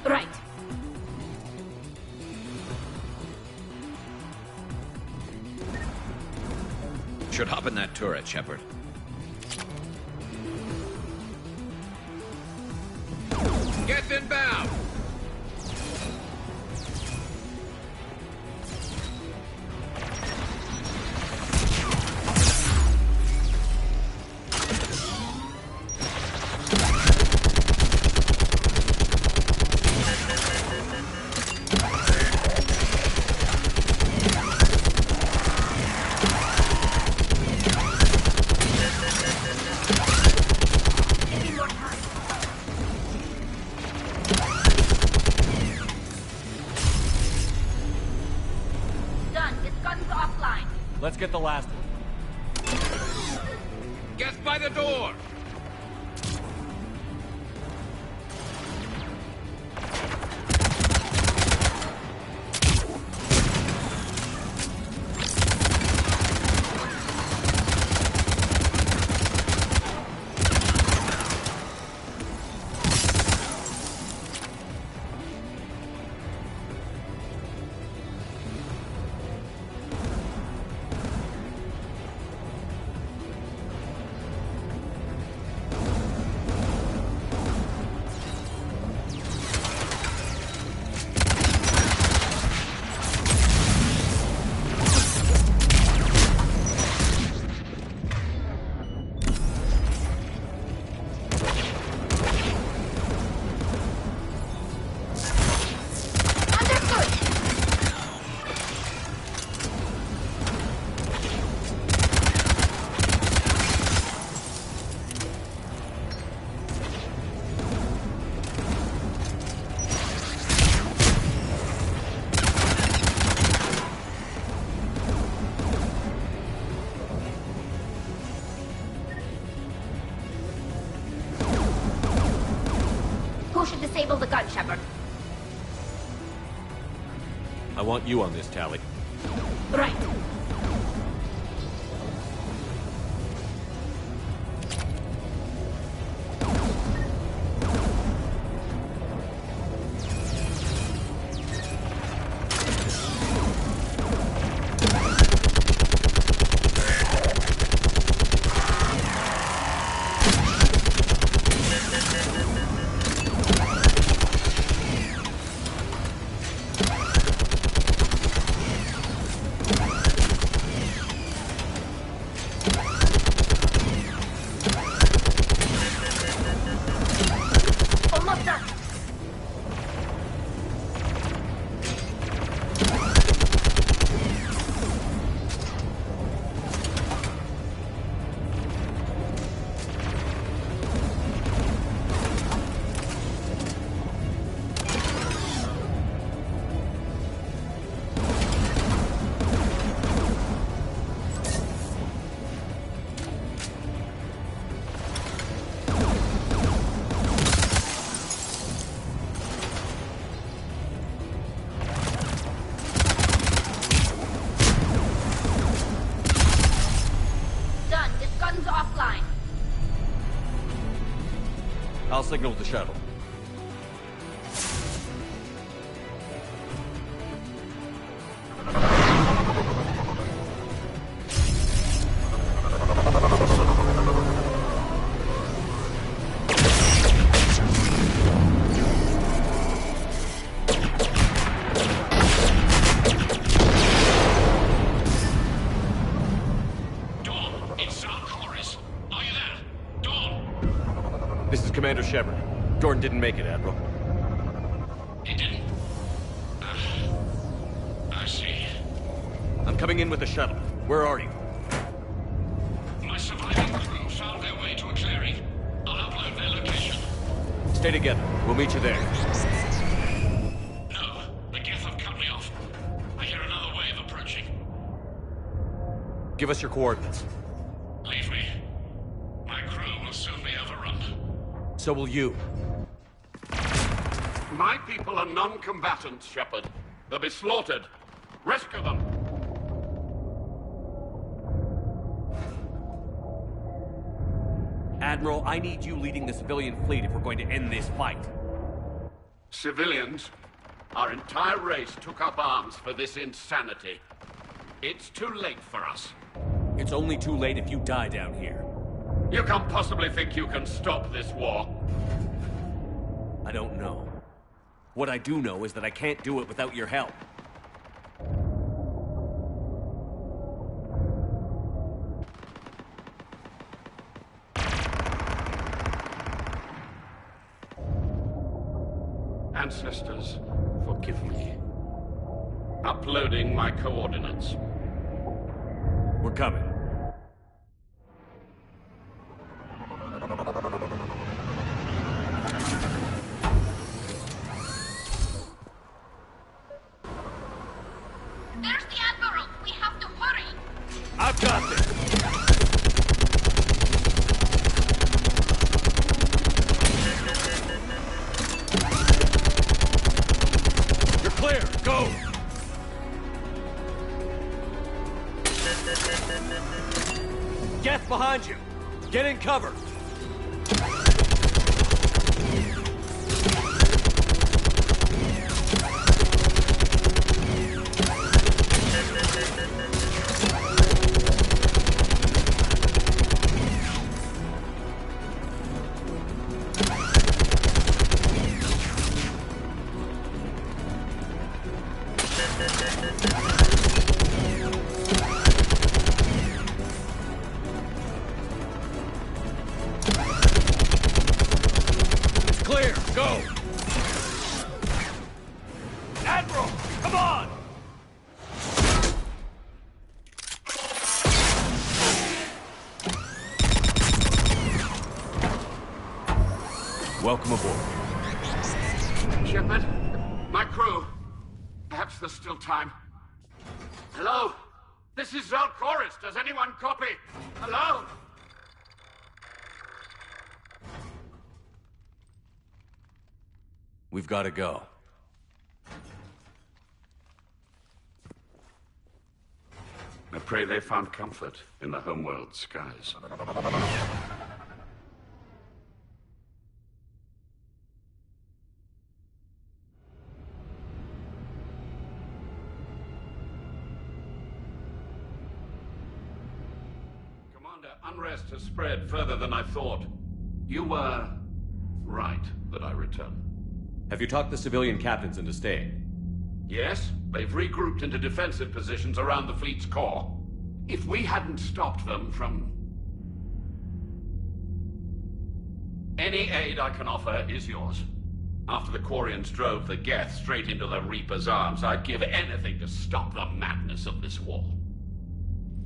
Right. Should hop in that turret, Shepard. Get inbound! Let's get the last one. Get by the door! I want you on this, Tali. Right. I'll signal the shuttle. Commander Shepard. Jordan didn't make it, Admiral. He didn't? I see. I'm coming in with the shuttle. Where are you? My surviving crew found their way to a clearing. I'll upload their location. Stay together. We'll meet you there. No, the Geth have cut me off. I hear another wave approaching. Give us your coordinates. Leave me. My crew will soon be overrun. So will you. My people are non-combatants, Shepard. They'll be slaughtered. Rescue them. Admiral, I need you leading the civilian fleet if we're going to end this fight. Civilians? Our entire race took up arms for this insanity. It's too late for us. It's only too late if you die down here. You can't possibly think you can stop this war. I don't know. What I do know is that I can't do it without your help. Ancestors, forgive me. Uploading my coordinates. We're coming. There's the Admiral! We have to hurry! I've got this! You're clear! Go! Geth behind you! Get in cover! Go! Admiral, come on! Welcome aboard. Shepard, my crew. Perhaps there's still time. Hello? This is Zal'Koris. Does anyone copy? Hello? We've got to go. pray they found comfort in the homeworld skies. Commander, unrest has spread further than I thought. You were right that I return. Have you talked the civilian captains into staying? Yes, they've regrouped into defensive positions around the fleet's core. If we hadn't stopped them from... Any aid I can offer is yours. After the Quarians drove the Geth straight into the Reaper's arms, I'd give anything to stop the madness of this war.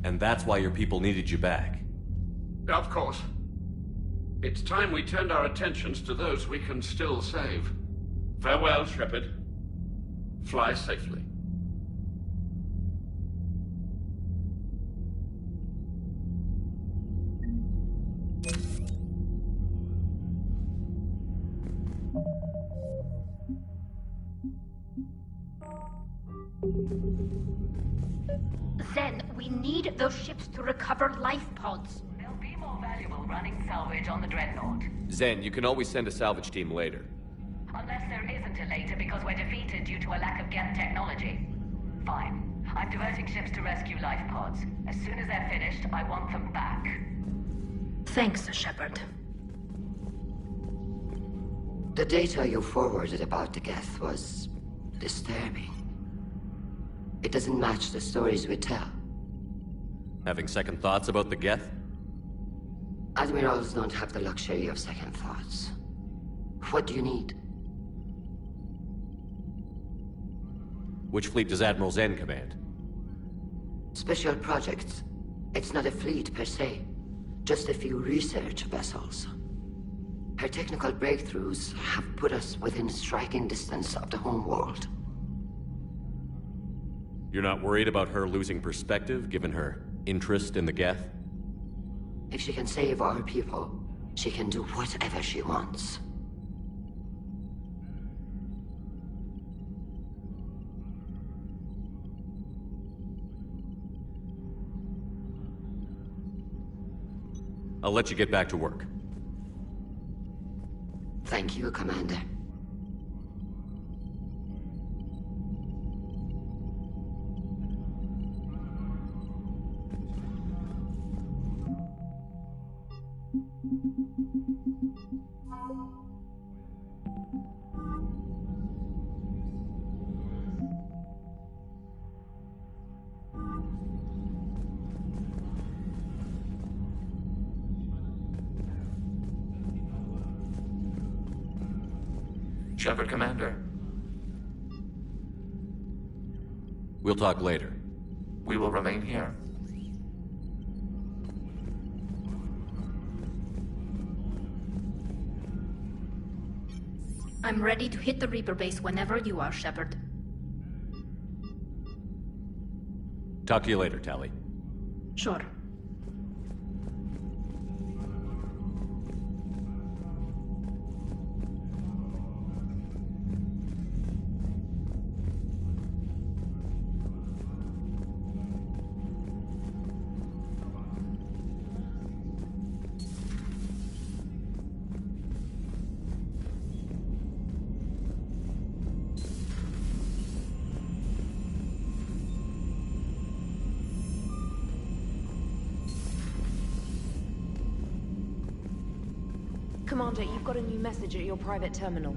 And that's why your people needed you back? Of course. It's time we turned our attentions to those we can still save. Farewell, Shepard. Fly safely. Zen, we need those ships to recover life pods. They'll be more valuable running salvage on the Dreadnought. Zen, you can always send a salvage team later. Unless there isn't a later because we're defeated due to a lack of Geth technology. Fine. I'm diverting ships to rescue life pods. As soon as they're finished, I want them back. Thanks, Shepard. The data you forwarded about the Geth was disturbing. It doesn't match the stories we tell. Having second thoughts about the Geth? Admirals don't have the luxury of second thoughts. What do you need? Which fleet does Admiral Zen command? Special projects. It's not a fleet per se. Just a few research vessels. Her technical breakthroughs have put us within striking distance of the home world. You're not worried about her losing perspective, given her interest in the Geth? If she can save our people, she can do whatever she wants. I'll let you get back to work. Thank you, Commander. Shepard, Commander. We'll talk later. We will remain here. I'm ready to hit the Reaper base whenever you are, Shepard. Talk to you later, Tali. Sure. Commander, you've got a new message at your private terminal.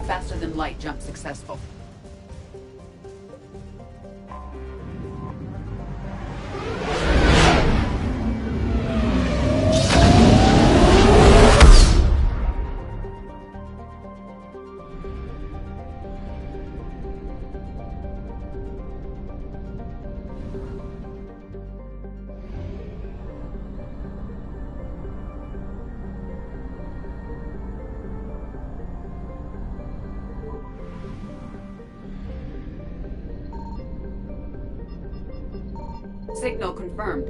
Faster than light jump successful. Signal confirmed.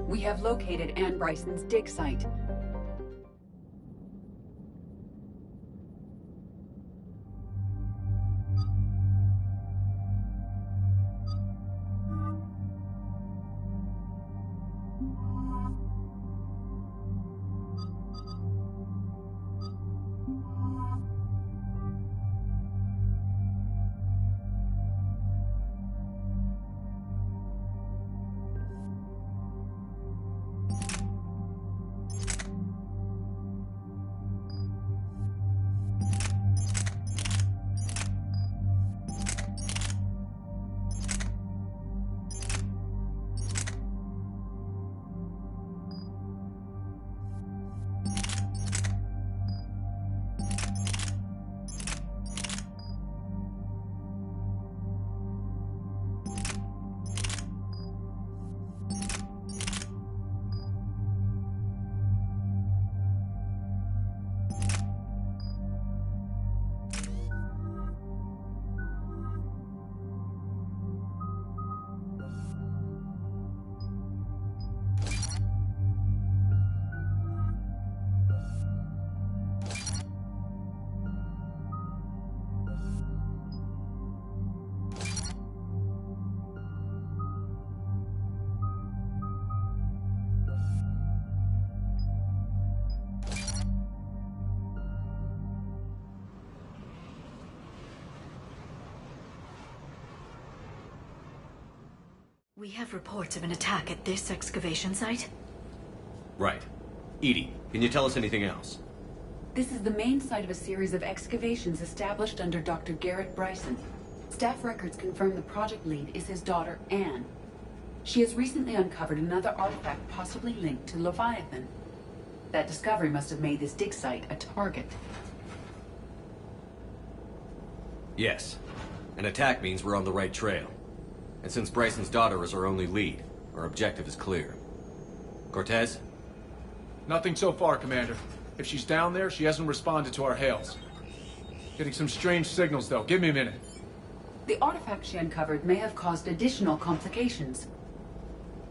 We have located Anne Bryson's dig site. We have reports of an attack at this excavation site. Right. Edie, can you tell us anything else? This is the main site of a series of excavations established under Dr. Garrett Bryson. Staff records confirm the project lead is his daughter, Anne. She has recently uncovered another artifact possibly linked to Leviathan. That discovery must have made this dig site a target. Yes. An attack means we're on the right trail. And since Bryson's daughter is our only lead, our objective is clear. Cortez? Nothing so far, Commander. If she's down there, she hasn't responded to our hails. Getting some strange signals, though. Give me a minute. The artifact she uncovered may have caused additional complications.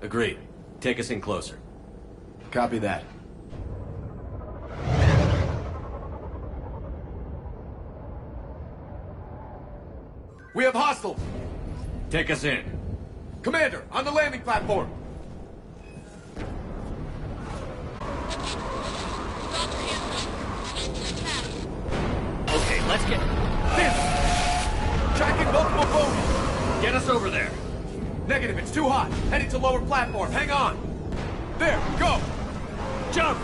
Agreed. Take us in closer. Copy that. We have hostiles! Take us in. Commander, on the landing platform! Okay, let's get... This! Tracking multiple bogies! Get us over there! Negative, it's too hot. Heading to lower platform. Hang on! There, go! Jump!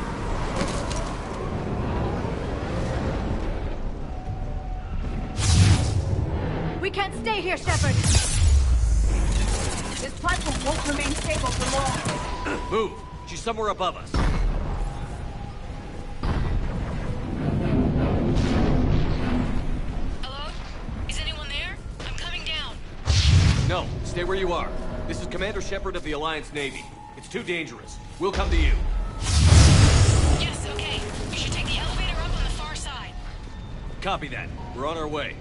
We can't stay here, Shepard. This platform won't remain stable for long. Move! She's somewhere above us. Hello? Is anyone there? I'm coming down. No, stay where you are. This is Commander Shepard of the Alliance Navy. It's too dangerous. We'll come to you. Yes, okay. You should take the elevator up on the far side. Copy that. We're on our way.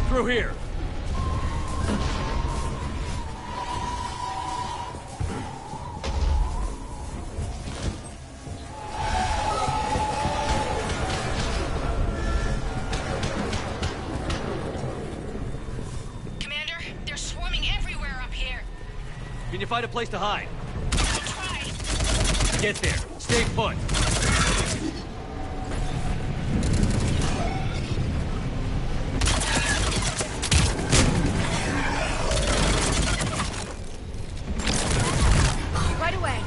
Through here. Commander, they're swarming everywhere up here. Can you find a place to hide? I'll try. Get there. Stay put. Right away.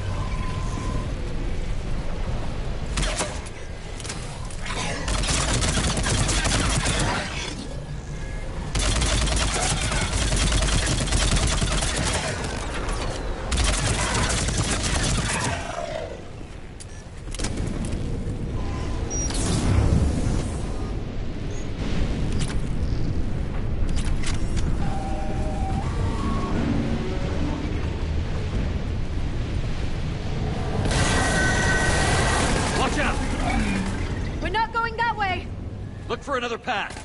Watch out! We're not going that way. Look for another path.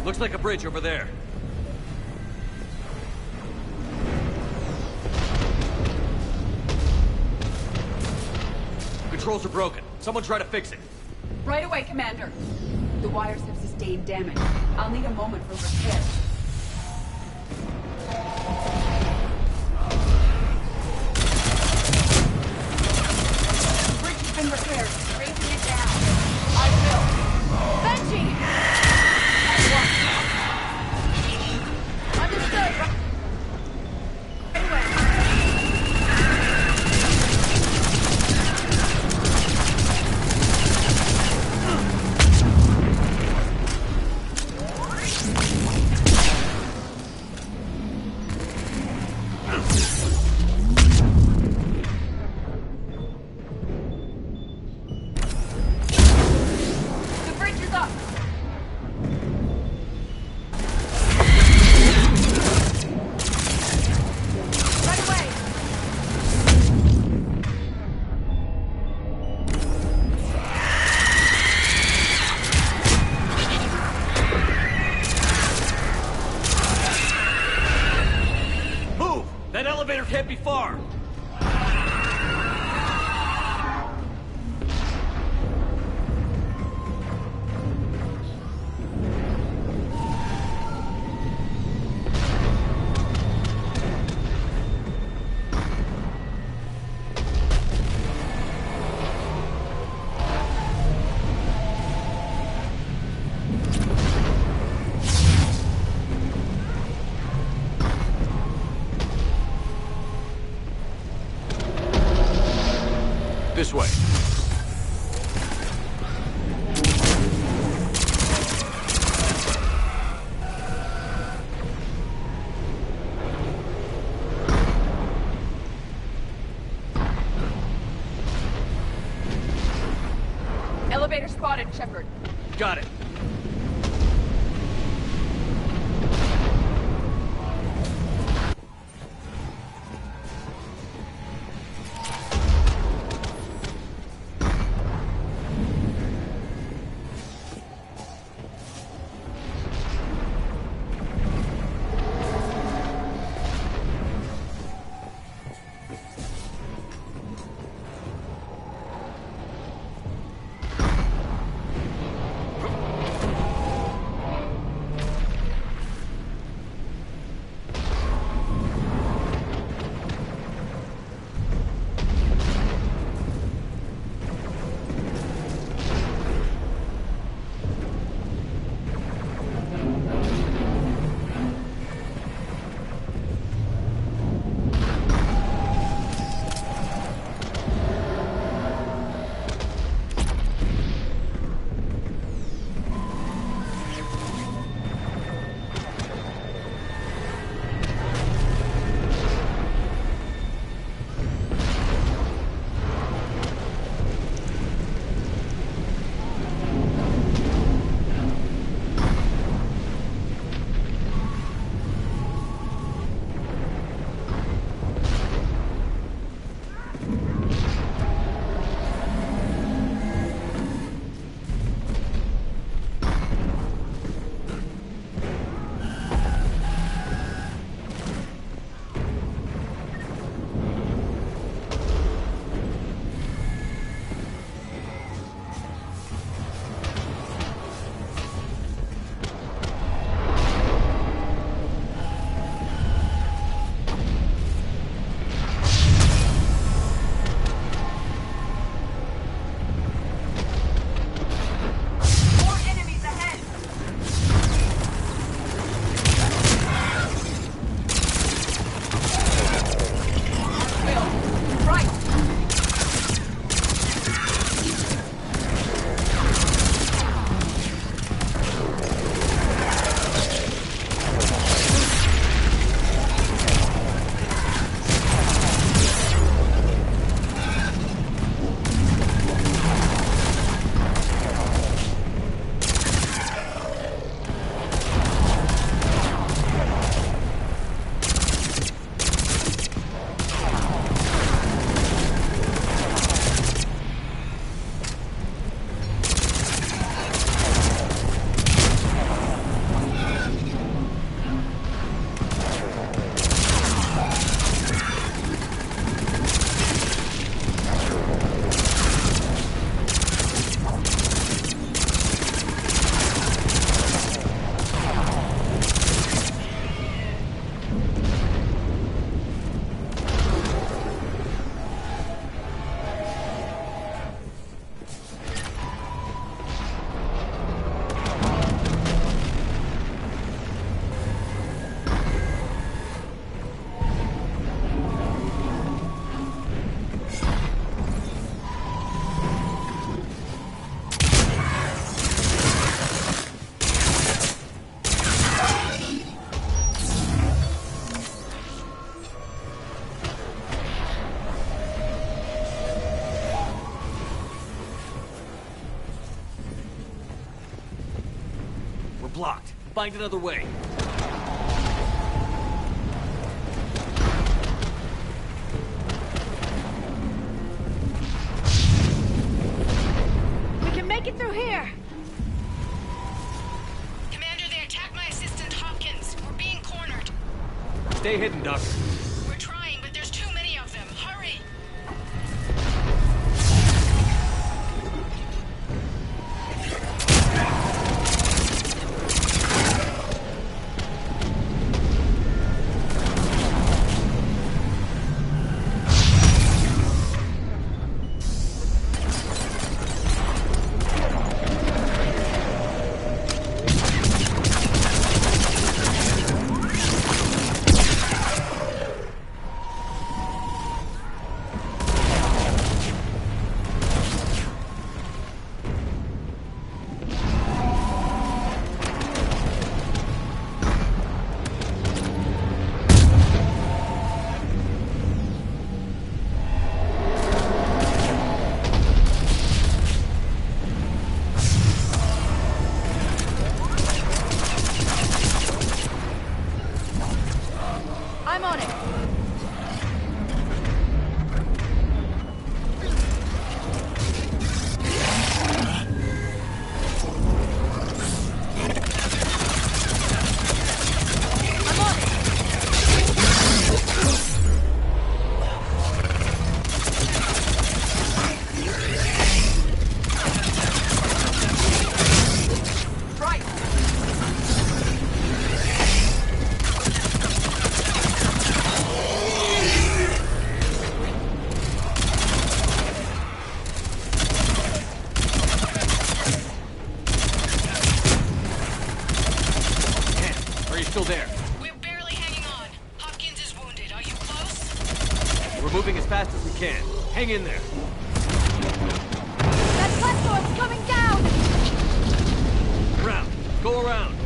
Looks like a bridge over there. Controls are broken. Someone try to fix it. Right away, Commander. The wires have sustained damage. I'll need a moment for repair. Bridge has been repaired. Raising it down. I will. Benji! Understood. The bridge is up! Right away! Move! That elevator can't be far! This way. Elevator spotted, Shepard. Got it. find another way. We can make it through here. Commander, they attacked my assistant Hopkins. We're being cornered. Stay hidden, Doctor. We're trying, but there's too many of them. Hurry! I'm on it. Still there. We're barely hanging on. Hopkins is wounded. Are you close? We're moving as fast as we can. Hang in there. That platform's coming down! Around. Go around.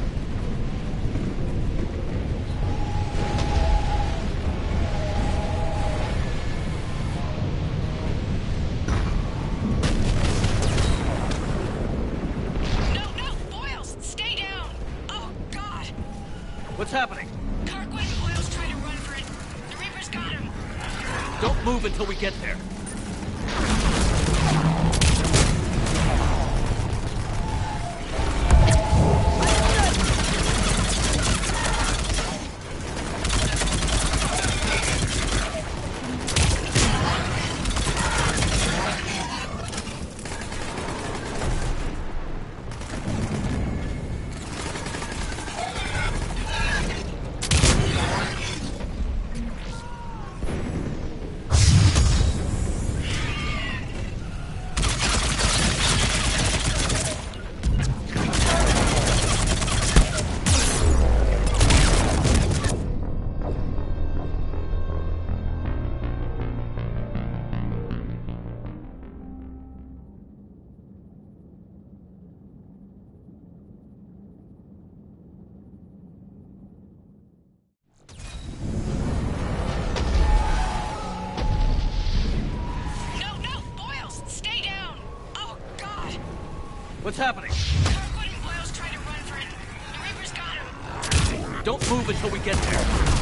No, Boyles! Stay down! Oh, God! What's happening? Kirkwood and Boyles trying to run for it. The Reaper's got him. Don't move until we get there. What's happening? Kirkwood and Boyles trying to run for it. The Reaper's got him. Don't move until we get there.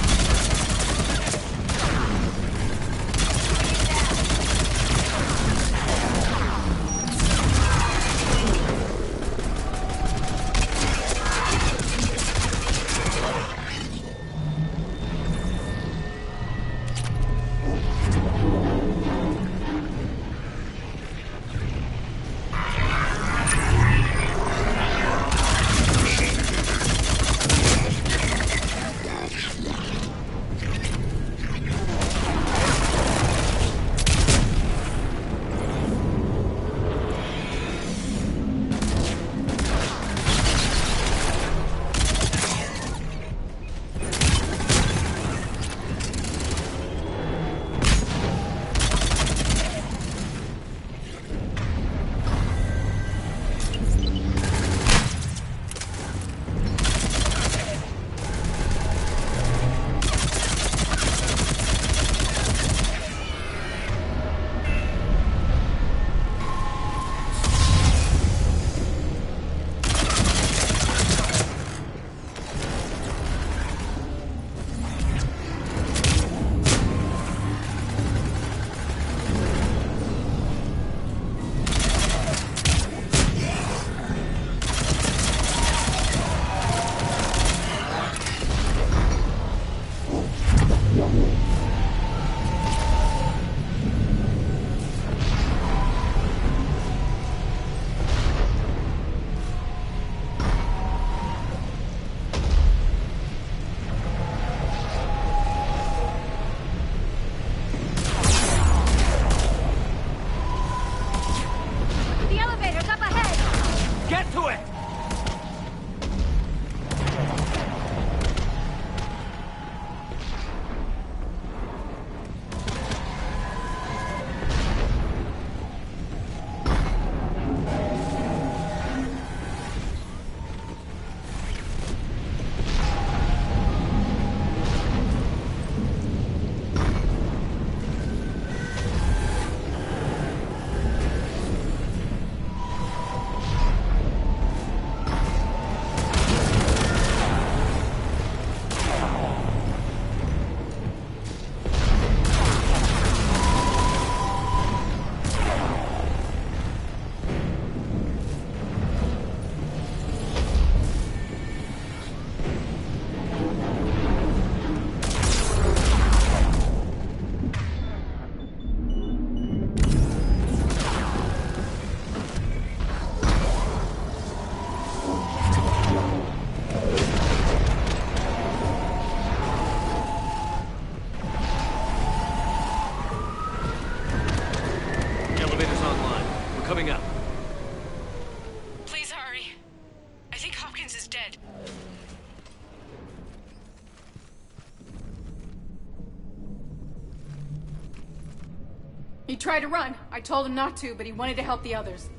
He tried to run. I told him not to, but he wanted to help the others.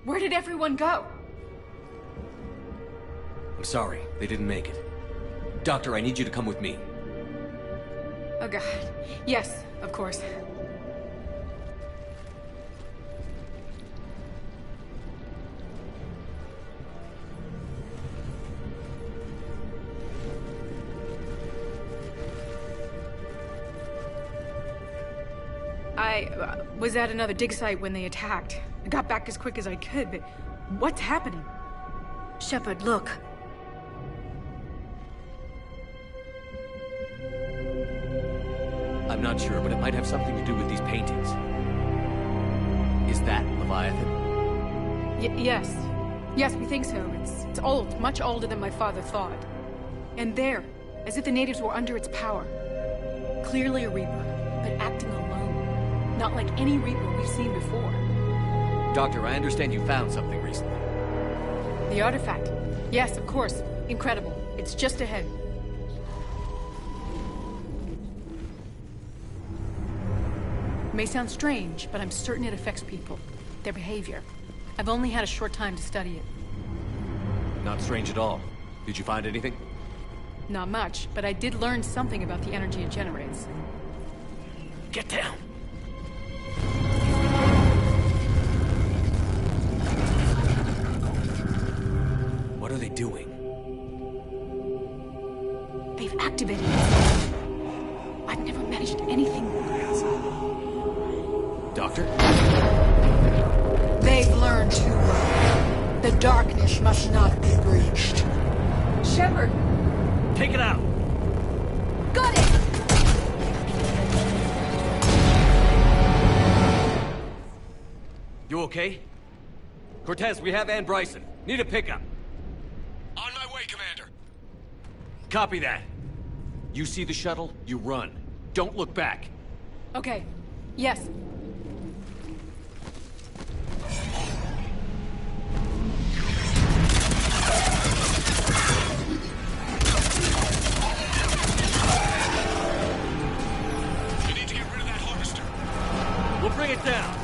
Where did everyone go? I'm sorry, they didn't make it. Doctor, I need you to come with me. Oh god. Yes, of course. I was at another dig site when they attacked. I got back as quick as I could, but what's happening? Shepard, look. I'm not sure, but it might have something to do with these paintings. Is that Leviathan? Yes. Yes, we think so. It's old, much older than my father thought. And there, as if the natives were under its power. Clearly a Reaper, but acting alone. Not like any Reaper we've seen before. Doctor, I understand you found something recently. The artifact. Yes, of course. Incredible. It's just ahead. It may sound strange, but I'm certain it affects people. Their behavior. I've only had a short time to study it. Not strange at all. Did you find anything? Not much, but I did learn something about the energy it generates. Get down! What are they doing? They've activated it. I've never managed anything. Doctor? They've learned too well. The darkness must not be breached. Shepard! Take it out! Got it! You okay? Cortez, we have Ann Bryson. Need a pickup. On my way, Commander. Copy that. You see the shuttle, you run. Don't look back. Okay. Yes. You need to get rid of that harvester. We'll bring it down.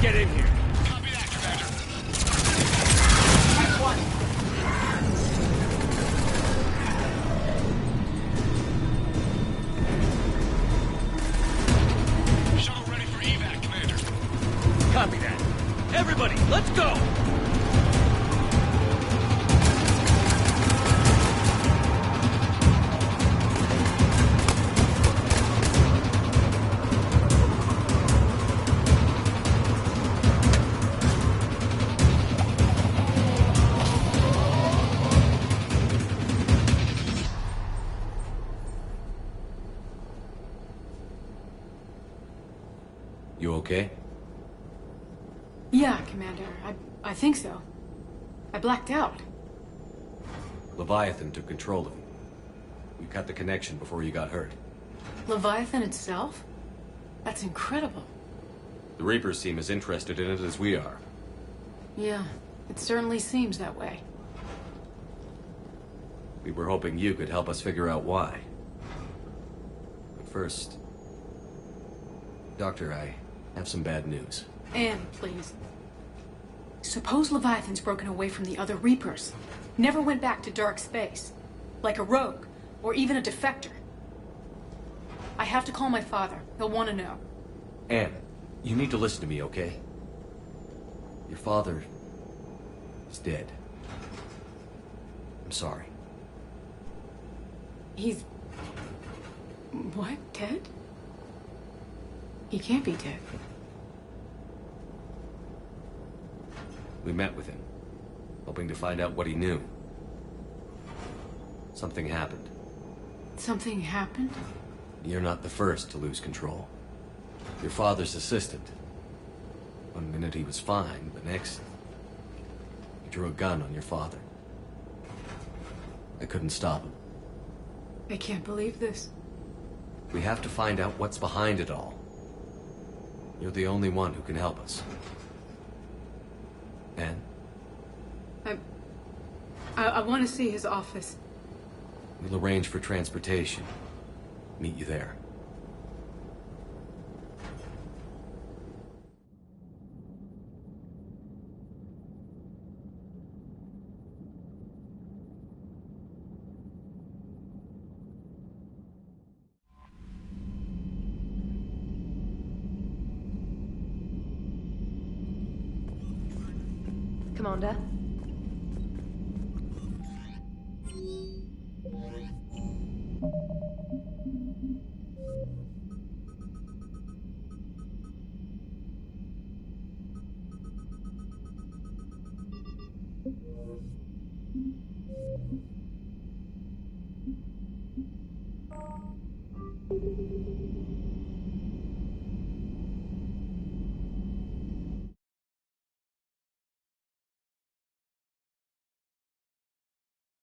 Get in here. Copy that, Commander. Everybody, let's go! You okay? Yeah, Commander. I think so. I blacked out. Leviathan took control of you. You cut the connection before you got hurt. Leviathan itself? That's incredible. The Reapers seem as interested in it as we are. Yeah, it certainly seems that way. We were hoping you could help us figure out why. But first... Doctor, I have some bad news. Anne, please. Suppose Leviathan's broken away from the other Reapers. Never went back to dark space. Like a rogue, or even a defector. I have to call my father. He'll want to know. Anne, you need to listen to me, okay? Your father... is dead. I'm sorry. He's... what? Dead? He can't be dead. We met with him, hoping to find out what he knew. Something happened. Something happened? You're not the first to lose control. Your father's assistant. One minute he was fine, the next... he drew a gun on your father. I couldn't stop him. I can't believe this. We have to find out what's behind it all. You're the only one who can help us. Anne? I want to see his office. We'll arrange for transportation. Meet you there. Commander?